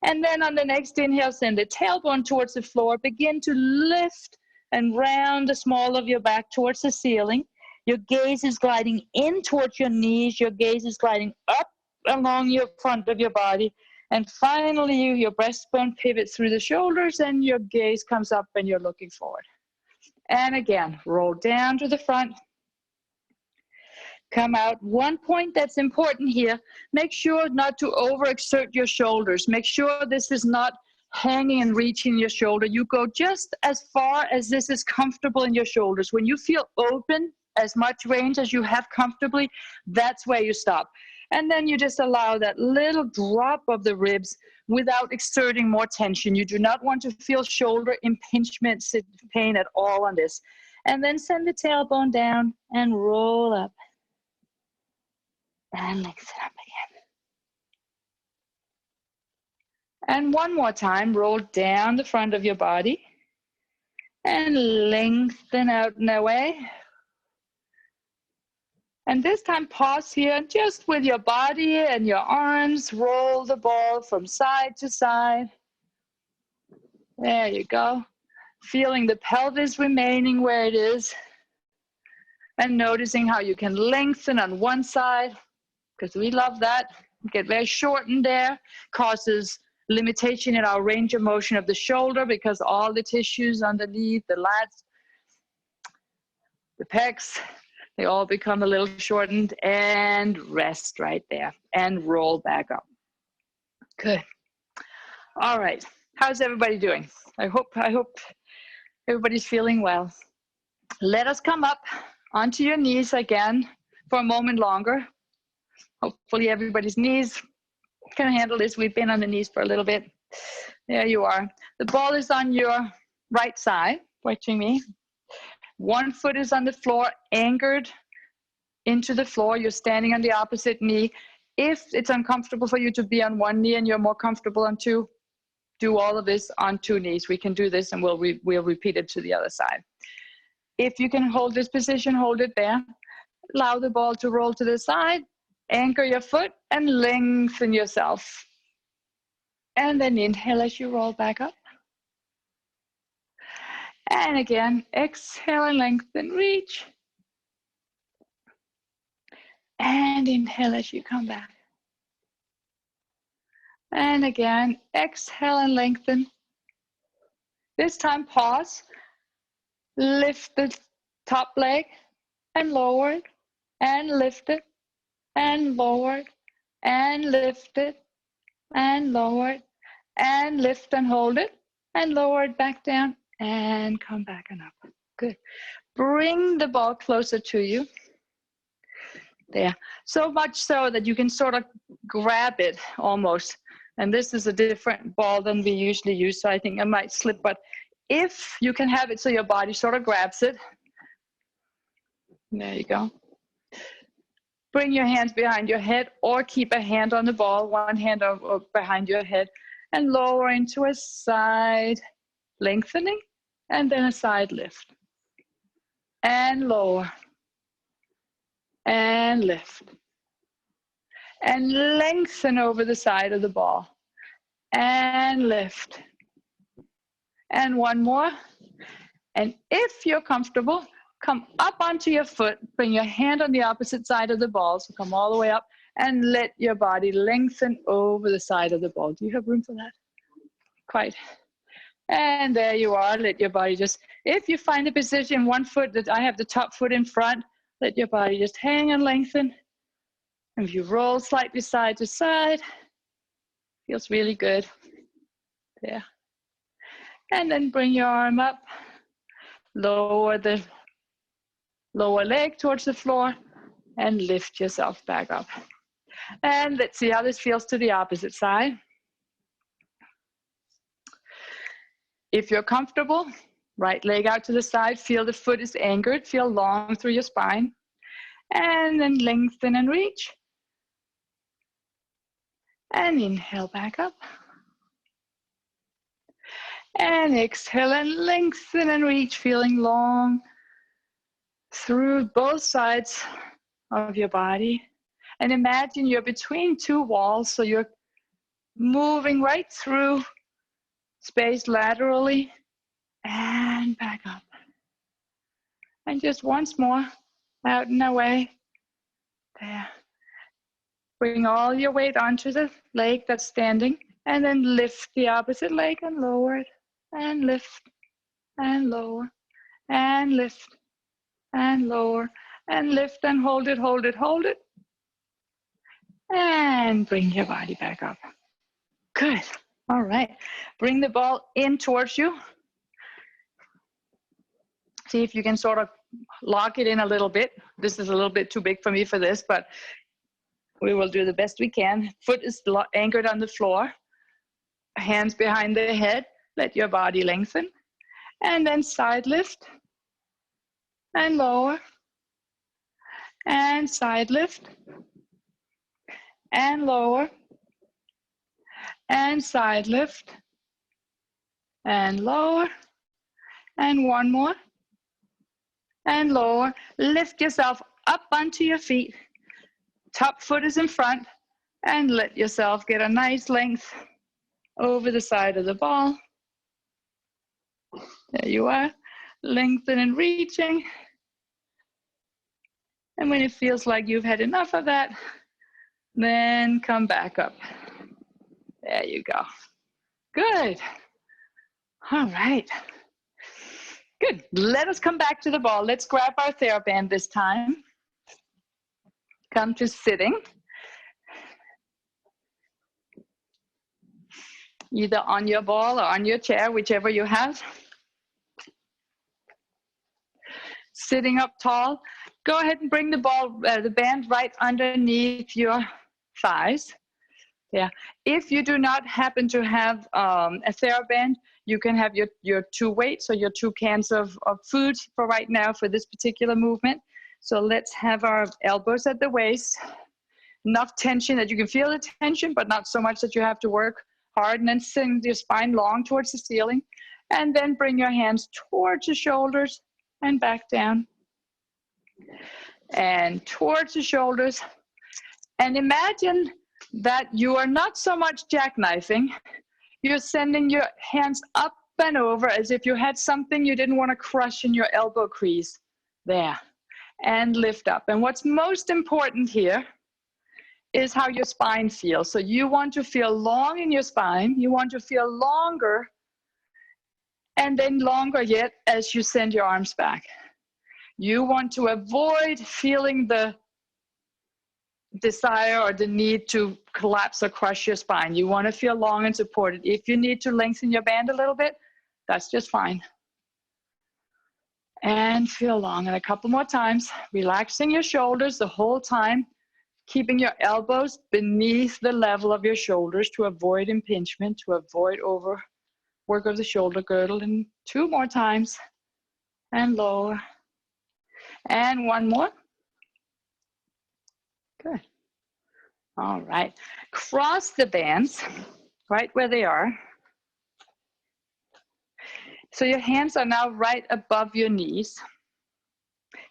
Speaker 1: And then on the next inhale, send the tailbone towards the floor. Begin to lift and round the small of your back towards the ceiling. Your gaze is gliding in towards your knees. Your gaze is gliding up along your front of your body. And finally, your breastbone pivots through the shoulders and your gaze comes up and you're looking forward. And again, roll down to the front. Come out. One point that's important here, make sure not to overexert your shoulders. Make sure this is not hanging and reaching your shoulder. You go just as far as this is comfortable in your shoulders. When you feel open, as much range as you have comfortably, that's where you stop. And then you just allow that little drop of the ribs without exerting more tension. You do not want to feel shoulder impingement pain at all on this. And then send the tailbone down and roll up. And lengthen up again. And one more time, roll down the front of your body and lengthen out and away. And this time, pause here, just with your body and your arms, roll the ball from side to side. There you go. Feeling the pelvis remaining where it is. And noticing how you can lengthen on one side, because we love that. Get very shortened there, causes limitation in our range of motion of the shoulder because all the tissues underneath, the lats, the pecs, they all become a little shortened, and rest right there and roll back up. Good. All right. How's everybody doing? I hope everybody's feeling well. Let us come up onto your knees again for a moment longer. Hopefully everybody's knees can handle this. We've been on the knees for a little bit. There you are. The ball is on your right side, watching me. One foot is on the floor, anchored into the floor. You're standing on the opposite knee. If it's uncomfortable for you to be on one knee and you're more comfortable on two, do all of this on two knees. We can do this and we'll repeat it to the other side. If you can hold this position, hold it there. Allow the ball to roll to the side. Anchor your foot and lengthen yourself. And then inhale as you roll back up. And again, exhale and lengthen, reach. And inhale as you come back. And again, exhale and lengthen. This time, pause. Lift the top leg and lower it, and lift it, and lower it, and lift it, and lower it, and lift and hold it, and lower it back down, and come back and up. Good. Bring the ball closer to you. There. So much so that you can sort of grab it almost. And this is a different ball than we usually use, so I think I might slip, but if you can have it so your body sort of grabs it. There you go. Bring your hands behind your head or keep a hand on the ball, one hand behind your head, and lower into a side lengthening, and then a side lift. And lower. And lift. And lengthen over the side of the ball. And lift. And one more. And if you're comfortable, come up onto your foot, bring your hand on the opposite side of the ball, so come all the way up, and let your body lengthen over the side of the ball. Do you have room for that? Quite. And there you are. Let your body just, if you find a position, one foot, that I have the top foot in front, let your body just hang and lengthen. And if you roll slightly side to side, feels really good. There. And then bring your arm up, lower the lower leg towards the floor, and lift yourself back up. And let's see how this feels to the opposite side. If you're comfortable, right leg out to the side, feel the foot is anchored, feel long through your spine, and then lengthen and reach. And inhale back up. And exhale and lengthen and reach, feeling long through both sides of your body. And imagine you're between two walls, so you're moving right through space laterally and back up. And just once more, out and away. There. Bring all your weight onto the leg that's standing, and then lift the opposite leg and lower it, and lift, and lower, and lift, and lower, and lift, and hold it, hold it, hold it. And bring your body back up. Good. All right. Bring the ball in towards you. See if you can sort of lock it in a little bit. This is a little bit too big for me for this, but we will do the best we can. Foot is anchored on the floor. Hands behind the head. Let your body lengthen. And then side lift. And lower. And side lift. And lower. And side lift. And lower. And one more. And lower. Lift yourself up onto your feet. Top foot is in front. And let yourself get a nice length over the side of the ball. There you are. Lengthen and reaching. And when it feels like you've had enough of that, then come back up. There you go. Good. All right. Good. Let us come back to the ball. Let's grab our TheraBand this time. Come to sitting. Either on your ball or on your chair, whichever you have. Sitting up tall. Go ahead and bring the ball, the band right underneath your thighs. Yeah. If you do not happen to have a TheraBand, you can have your two weights or your two cans of food for right now for this particular movement. So let's have our elbows at the waist. Enough tension that you can feel the tension, but not so much that you have to work hard. And then send your spine long towards the ceiling. And then bring your hands towards the shoulders and back down. And towards the shoulders. And imagine that you are not so much jackknifing. You're sending your hands up and over as if you had something you didn't want to crush in your elbow crease. There. And lift up. And what's most important here is how your spine feels. So you want to feel long in your spine. You want to feel longer. And then longer yet as you send your arms back. You want to avoid feeling the desire or the need to collapse or crush your spine. You want to feel long and supported. If you need to lengthen your band a little bit, that's just fine. And feel long. And a couple more times, relaxing your shoulders the whole time, keeping your elbows beneath the level of your shoulders to avoid impingement, to avoid overwork of the shoulder girdle. And two more times. And lower. And one more. Good. All right. Cross the bands right where they are. So your hands are now right above your knees.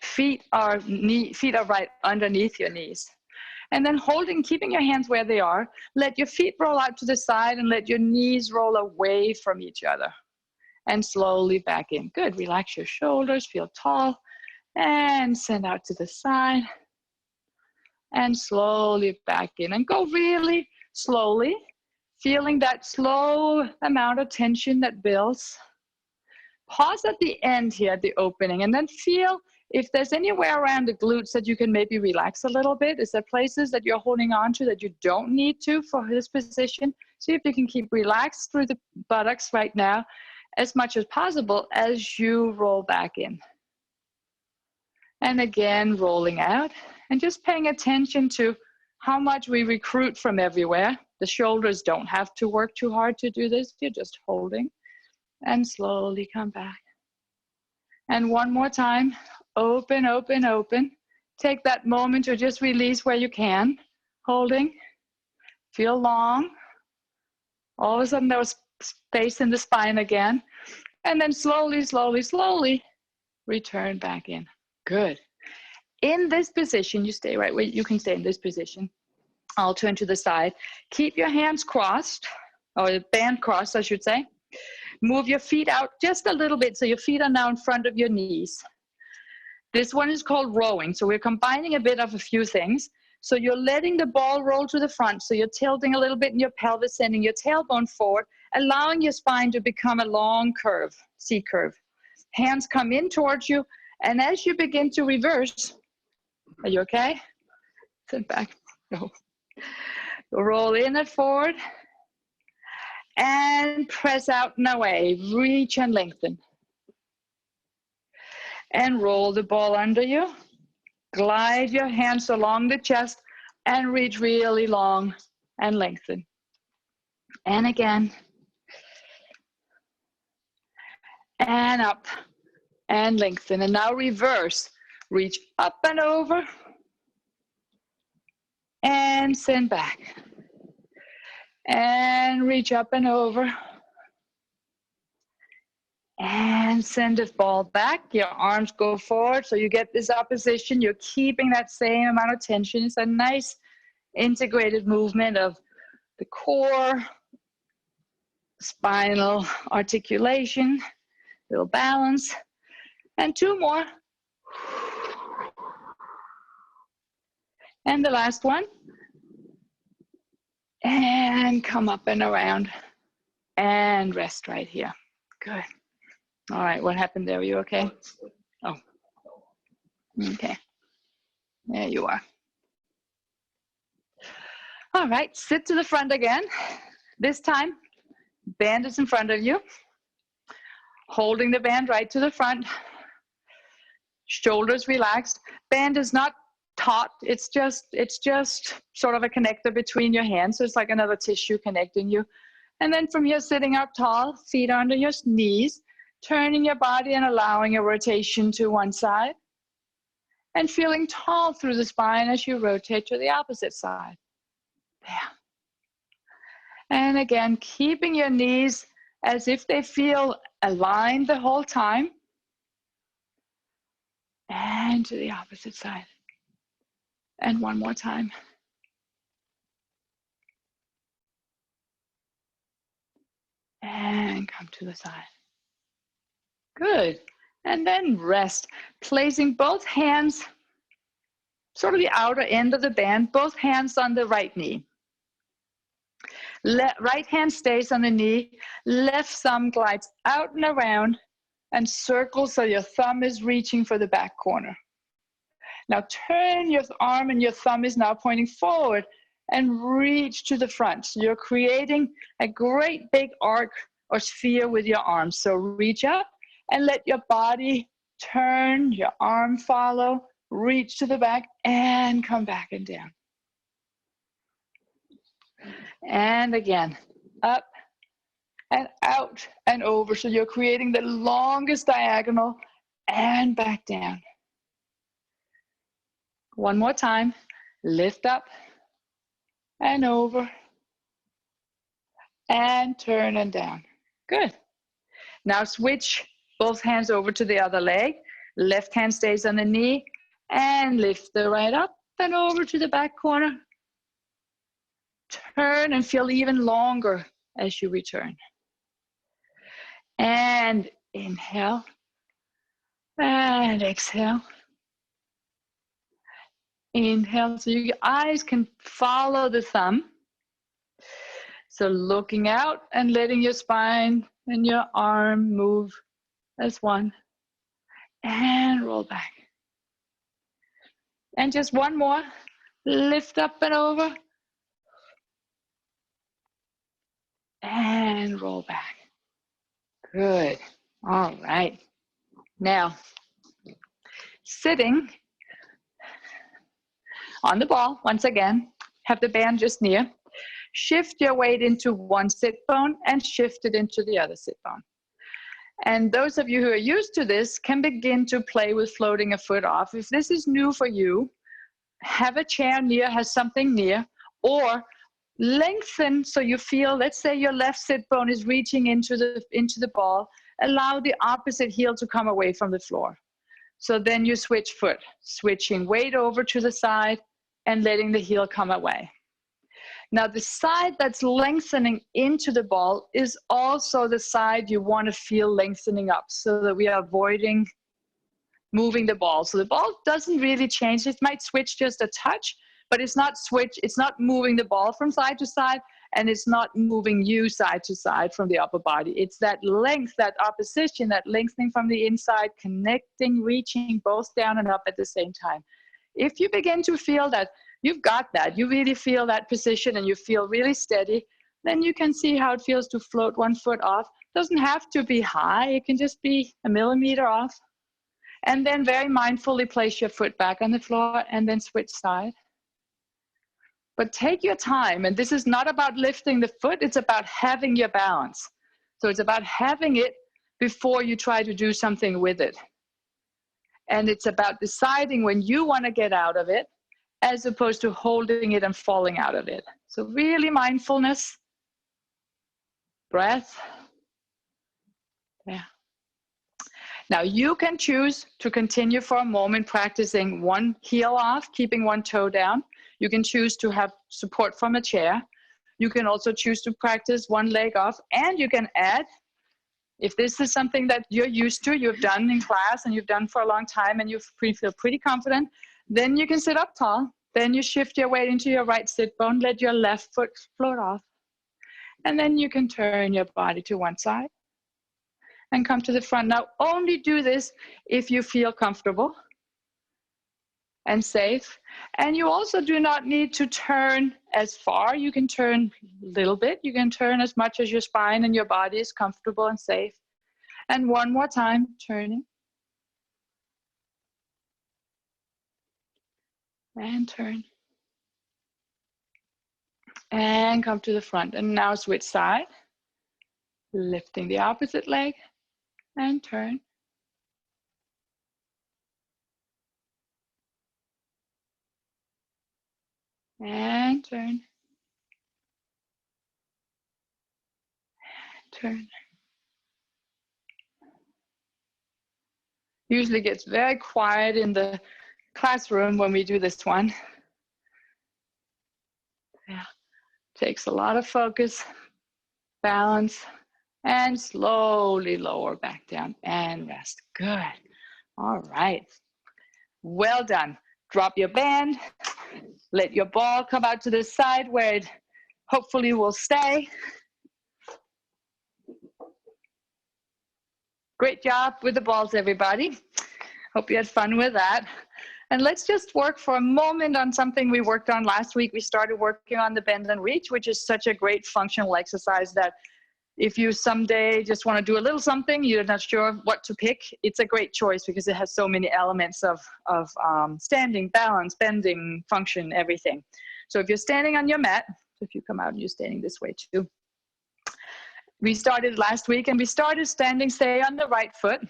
Speaker 1: Feet are right underneath your knees. And then keeping your hands where they are, let your feet roll out to the side and let your knees roll away from each other. And slowly back in. Good. Relax your shoulders, feel tall. And send out to the side. and slowly back in, and go really slowly, feeling that slow amount of tension that builds. Pause at the end here, at the opening, and then feel if there's anywhere around the glutes that you can maybe relax a little bit. Is there places that you're holding on to that you don't need to for this position? See if you can keep relaxed through the buttocks right now as much as possible as you roll back in. And again, rolling out and just paying attention to how much we recruit from everywhere. The shoulders don't have to work too hard to do this. You're just holding and slowly come back. And one more time, open, open, open. Take that moment to just release where you can. Holding, feel long. All of a sudden there was space in the spine again. And then slowly, slowly, slowly return back in. Good. In this position, you stay right where you can stay in this position. I'll turn to the side. Keep your hands crossed, or the band crossed, I should say. Move your feet out just a little bit so your feet are now in front of your knees. This one is called rowing. So we're combining a bit of a few things. So you're letting the ball roll to the front. So you're tilting a little bit in your pelvis, sending your tailbone forward, allowing your spine to become a long curve, C curve. Hands come in towards you. And as you begin to reverse, are you okay? Sit back. No. Roll in and forward. And press out and away. Reach and lengthen. And roll the ball under you. Glide your hands along the chest and reach really long and lengthen. And again. And up and lengthen. And now reverse. Reach up and over. And send back. And reach up and over. And send the ball back. Your arms go forward so you get this opposition. You're keeping that same amount of tension. It's a nice integrated movement of the core, spinal articulation, little balance. And two more. And the last one. And come up and around. And rest right here. Good. All right, what happened there? Are you okay? Oh, okay. There you are. All right, sit to the front again. This time, band is in front of you. Holding the band right to the front. Shoulders relaxed. Band is not taut. It's just sort of a connector between your hands. So it's like another tissue connecting you. And then from here, sitting up tall, feet under your knees. Turning your body and allowing a rotation to one side. And feeling tall through the spine as you rotate to the opposite side. There. And again, keeping your knees as if they feel aligned the whole time. And to the opposite side. And one more time. And come to the side. Good. And then rest, placing both hands, sort of the outer end of the band, both hands on the right knee. Right hand stays on the knee, left thumb glides out and around and circles so your thumb is reaching for the back corner. Now turn your arm and your thumb is now pointing forward and reach to the front. So you're creating a great big arc or sphere with your arms. So reach up. And let your body turn, your arm follow, reach to the back, and come back and down. And again, up and out and over. So you're creating the longest diagonal and back down. One more time. Lift up and over and turn and down. Good. Now switch both hands over to the other leg. Left hand stays on the knee and lift the right up and over to the back corner. Turn and feel even longer as you return. And inhale and exhale. Inhale, so your eyes can follow the thumb. So looking out and letting your spine and your arm move as one. And roll back. And just one more. Lift up and over. And roll back. Good. All right. Now, sitting on the ball, once again, have the band just near. Shift your weight into one sit bone and shift it into the other sit bone. And those of you who are used to this can begin to play with floating a foot off. If this is new for you, have a chair near, has something near, or lengthen so you feel, let's say your left sit bone is reaching into the ball, allow the opposite heel to come away from the floor. So then you switch foot, switching weight over to the side and letting the heel come away. Now the side that's lengthening into the ball is also the side you want to feel lengthening up, so that we are avoiding moving the ball. So the ball doesn't really change. It might switch just a touch, but it's not moving the ball from side to side, and it's not moving you side to side from the upper body. It's that length, that opposition, that lengthening from the inside, connecting, reaching both down and up at the same time. If you begin to feel that you've got that, you really feel that position and you feel really steady, then you can see how it feels to float one foot off. It doesn't have to be high. It can just be a millimeter off. And then very mindfully place your foot back on the floor and then switch side. But take your time, and this is not about lifting the foot, it's about having your balance. So it's about having it before you try to do something with it. And it's about deciding when you want to get out of it, as opposed to holding it and falling out of it. So really mindfulness, breath. Yeah. Now you can choose to continue for a moment practicing one heel off, keeping one toe down. You can choose to have support from a chair. You can also choose to practice one leg off, and you can add, if this is something that you're used to, you've done in class and you've done for a long time and you feel pretty confident, then you can sit up tall. Then you shift your weight into your right sit bone, let your left foot float off. And then you can turn your body to one side and come to the front. Now only do this if you feel comfortable and safe. And you also do not need to turn as far. You can turn a little bit. You can turn as much as your spine and your body is comfortable and safe. And one more time, turning. And turn. And come to the front. And now switch side. Lifting the opposite leg and turn. And turn. Turn. Usually gets very quiet in the classroom when we do this one. Yeah. Takes a lot of focus, balance, and slowly lower back down and rest. Good. All right. Well done. Drop your band. Let your ball come out to the side where it hopefully will stay. Great job with the balls, everybody. Hope you had fun with that. And let's just work for a moment on something we worked on last week. We started working on the bend and reach, which is such a great functional exercise that if you someday just want to do a little something, you're not sure what to pick, it's a great choice because it has so many elements of standing, balance, bending, function, everything. So if you're standing on your mat, if you come out and you're standing this way too. We started last week and we started standing, say, on the right foot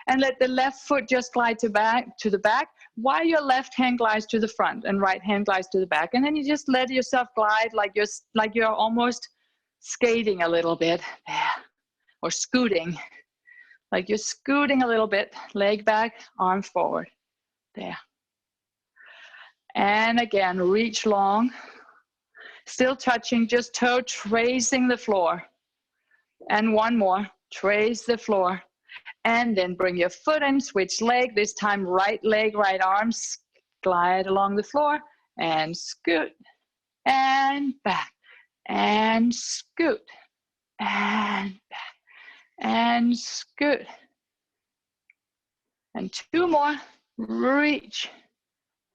Speaker 1: and let the left foot just glide to the back while your left hand glides to the front and right hand glides to the back. And then you just let yourself glide like you're almost skating a little bit, or scooting, like you're scooting a little bit, leg back, arm forward, there. And again, reach long, still touching, just toe tracing the floor. And one more, trace the floor. And then bring your foot in, switch leg, this time right leg, right arms, glide along the floor, and scoot, and back, and scoot, and back, and scoot. And 2 more, reach,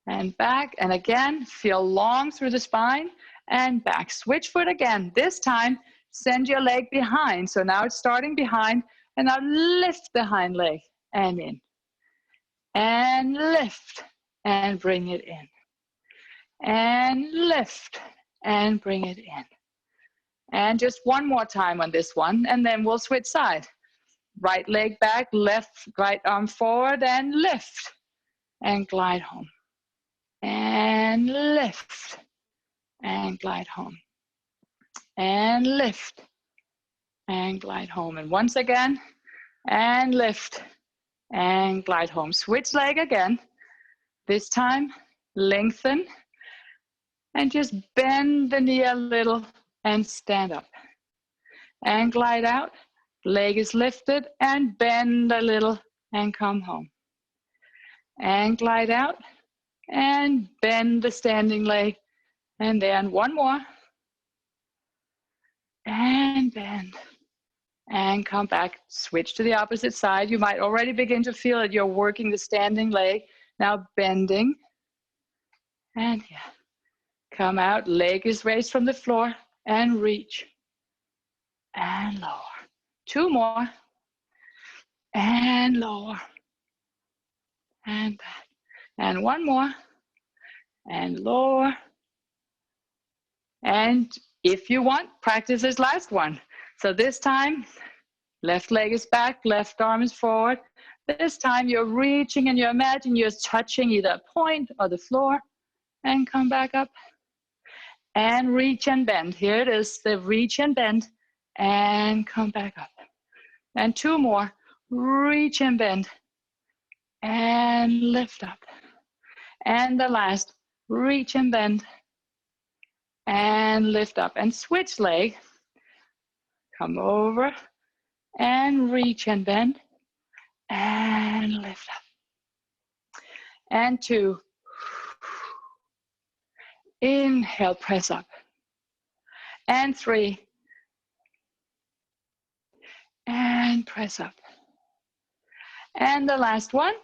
Speaker 1: and back, and again, feel long through the spine, and back. Switch foot again. This time, send your leg behind. So now it's starting behind, and now lift the hind leg, and in. And lift, and bring it in. And lift, and bring it in. And just one more time on this one, and then we'll switch side. Right leg back, left, right arm forward, and lift, and glide home. And lift, and glide home. And lift, and glide home. And once again, and lift, and glide home. Switch leg again. This time, lengthen, and just bend the knee a little, and stand up. And glide out. Leg is lifted, and bend a little, and come home. And glide out, and bend the standing leg, and then one more. And bend, and come back. Switch to the opposite side. You might already begin to feel that you're working the standing leg. Now bending, and yeah. Come out, leg is raised from the floor, and reach, and lower. 2 more, and lower, and back. And 1 more, and lower. And if you want, practice this last one. So this time, left leg is back, left arm is forward. This time you're reaching, and you imagine you're touching either a point or the floor, and come back up. And reach and bend. Here it is, the reach and bend, and come back up. And 2 more, reach and bend, and lift up. And the last, reach and bend, and lift up. And switch leg, come over, and reach and bend, and lift up. And 2, inhale, press up. And 3, and press up. And the last one,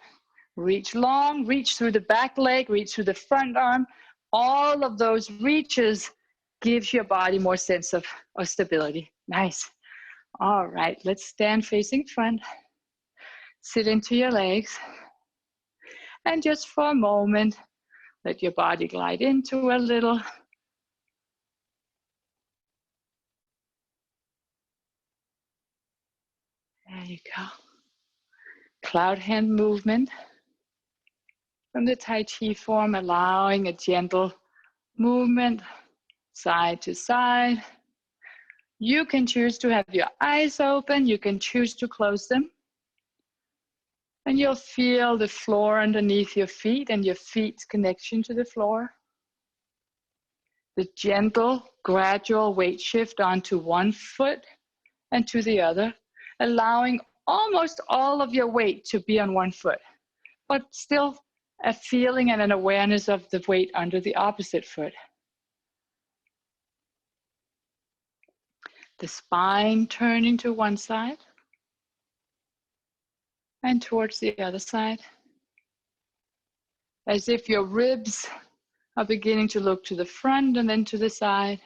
Speaker 1: reach long, reach through the back leg, reach through the front arm. All of those reaches gives your body more sense of stability. Nice. All right, let's stand facing front. Sit into your legs. And just for a moment, let your body glide into a little. There you go. Cloud hand movement from the Tai Chi form, allowing a gentle movement side to side. You can choose to have your eyes open. You can choose to close them. And you'll feel the floor underneath your feet and your feet's connection to the floor. The gentle, gradual weight shift onto one foot and to the other, allowing almost all of your weight to be on one foot, but still a feeling and an awareness of the weight under the opposite foot. The spine turning to one side and towards the other side, as if your ribs are beginning to look to the front and then to the side.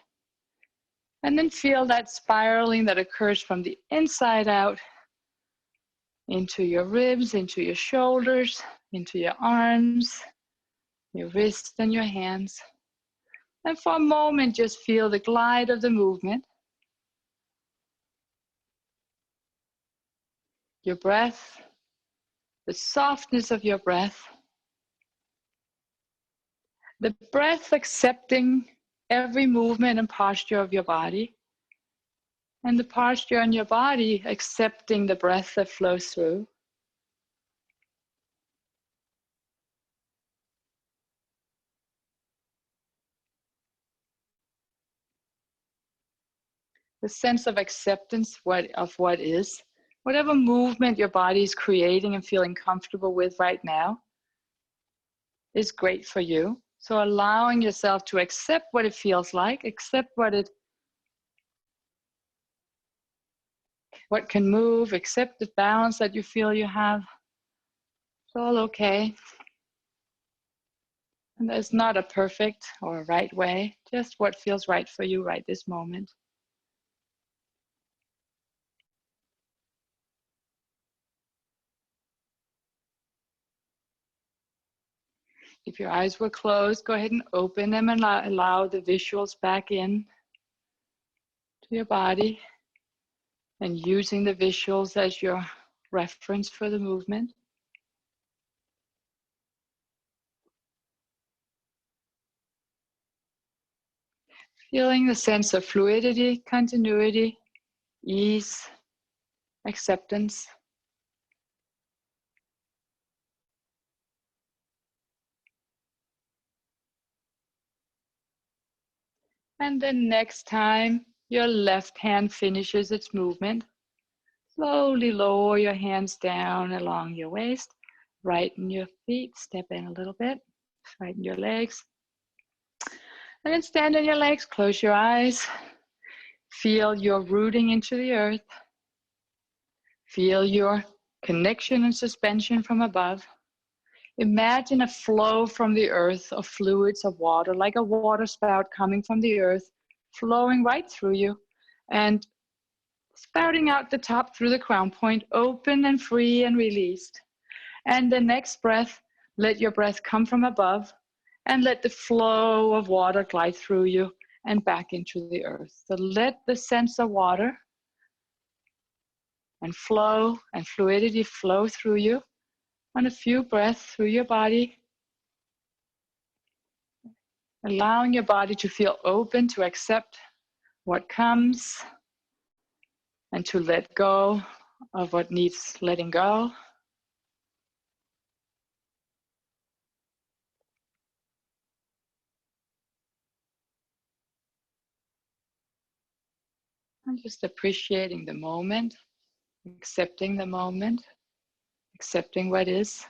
Speaker 1: And then feel that spiraling that occurs from the inside out into your ribs, into your shoulders, into your arms, your wrists and your hands. And for a moment, just feel the glide of the movement. Your breath, the softness of your breath. The breath accepting every movement and posture of your body. And the posture in your body accepting the breath that flows through. The sense of acceptance of what is. Whatever movement your body is creating and feeling comfortable with right now. is great for you. So allowing yourself to accept what it feels like, accept what can move, accept the balance that you feel you have. It's all okay. And there's not a perfect or a right way, just what feels right for you right this moment. If your eyes were closed, go ahead and open them and allow the visuals back in to your body, and using the visuals as your reference for the movement. Feeling the sense of fluidity, continuity, ease, acceptance. And then next time your left hand finishes its movement, slowly lower your hands down along your waist, righten your feet, step in a little bit, straighten your legs. And then stand on your legs, close your eyes. Feel your rooting into the earth. Feel your connection and suspension from above. Imagine a flow from the earth of fluids of water, like a water spout coming from the earth, flowing right through you and spouting out the top through the crown point, open and free and released. And the next breath, let your breath come from above and let the flow of water glide through you and back into the earth. So let the sense of water and flow and fluidity flow through you on a few breaths through your body, allowing your body to feel open to accept what comes and to let go of what needs letting go. And just appreciating the moment, accepting the moment, accepting what is.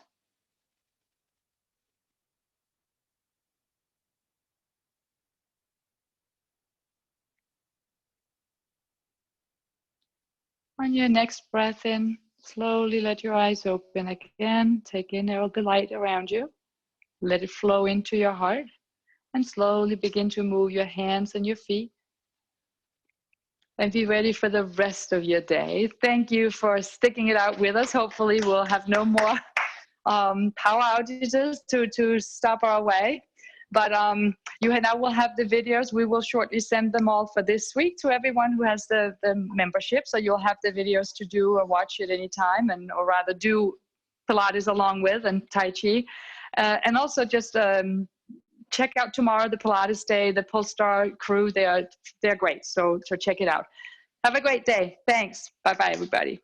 Speaker 1: On your next breath in, slowly let your eyes open again. Take in all the light around you. Let it flow into your heart and slowly begin to move your hands and your feet. And be ready for the rest of your day. Thank you for sticking it out with us. Hopefully we'll have no more power outages to stop our way. But you and I will have the videos. We will shortly send them all for this week to everyone who has the membership. So you'll have the videos to do or watch at any time, and or rather do Pilates along with and Tai Chi. And also just check out tomorrow the Pilates Day, the Polestar crew. They're great. So check it out. Have a great day. Thanks. Bye-bye, everybody.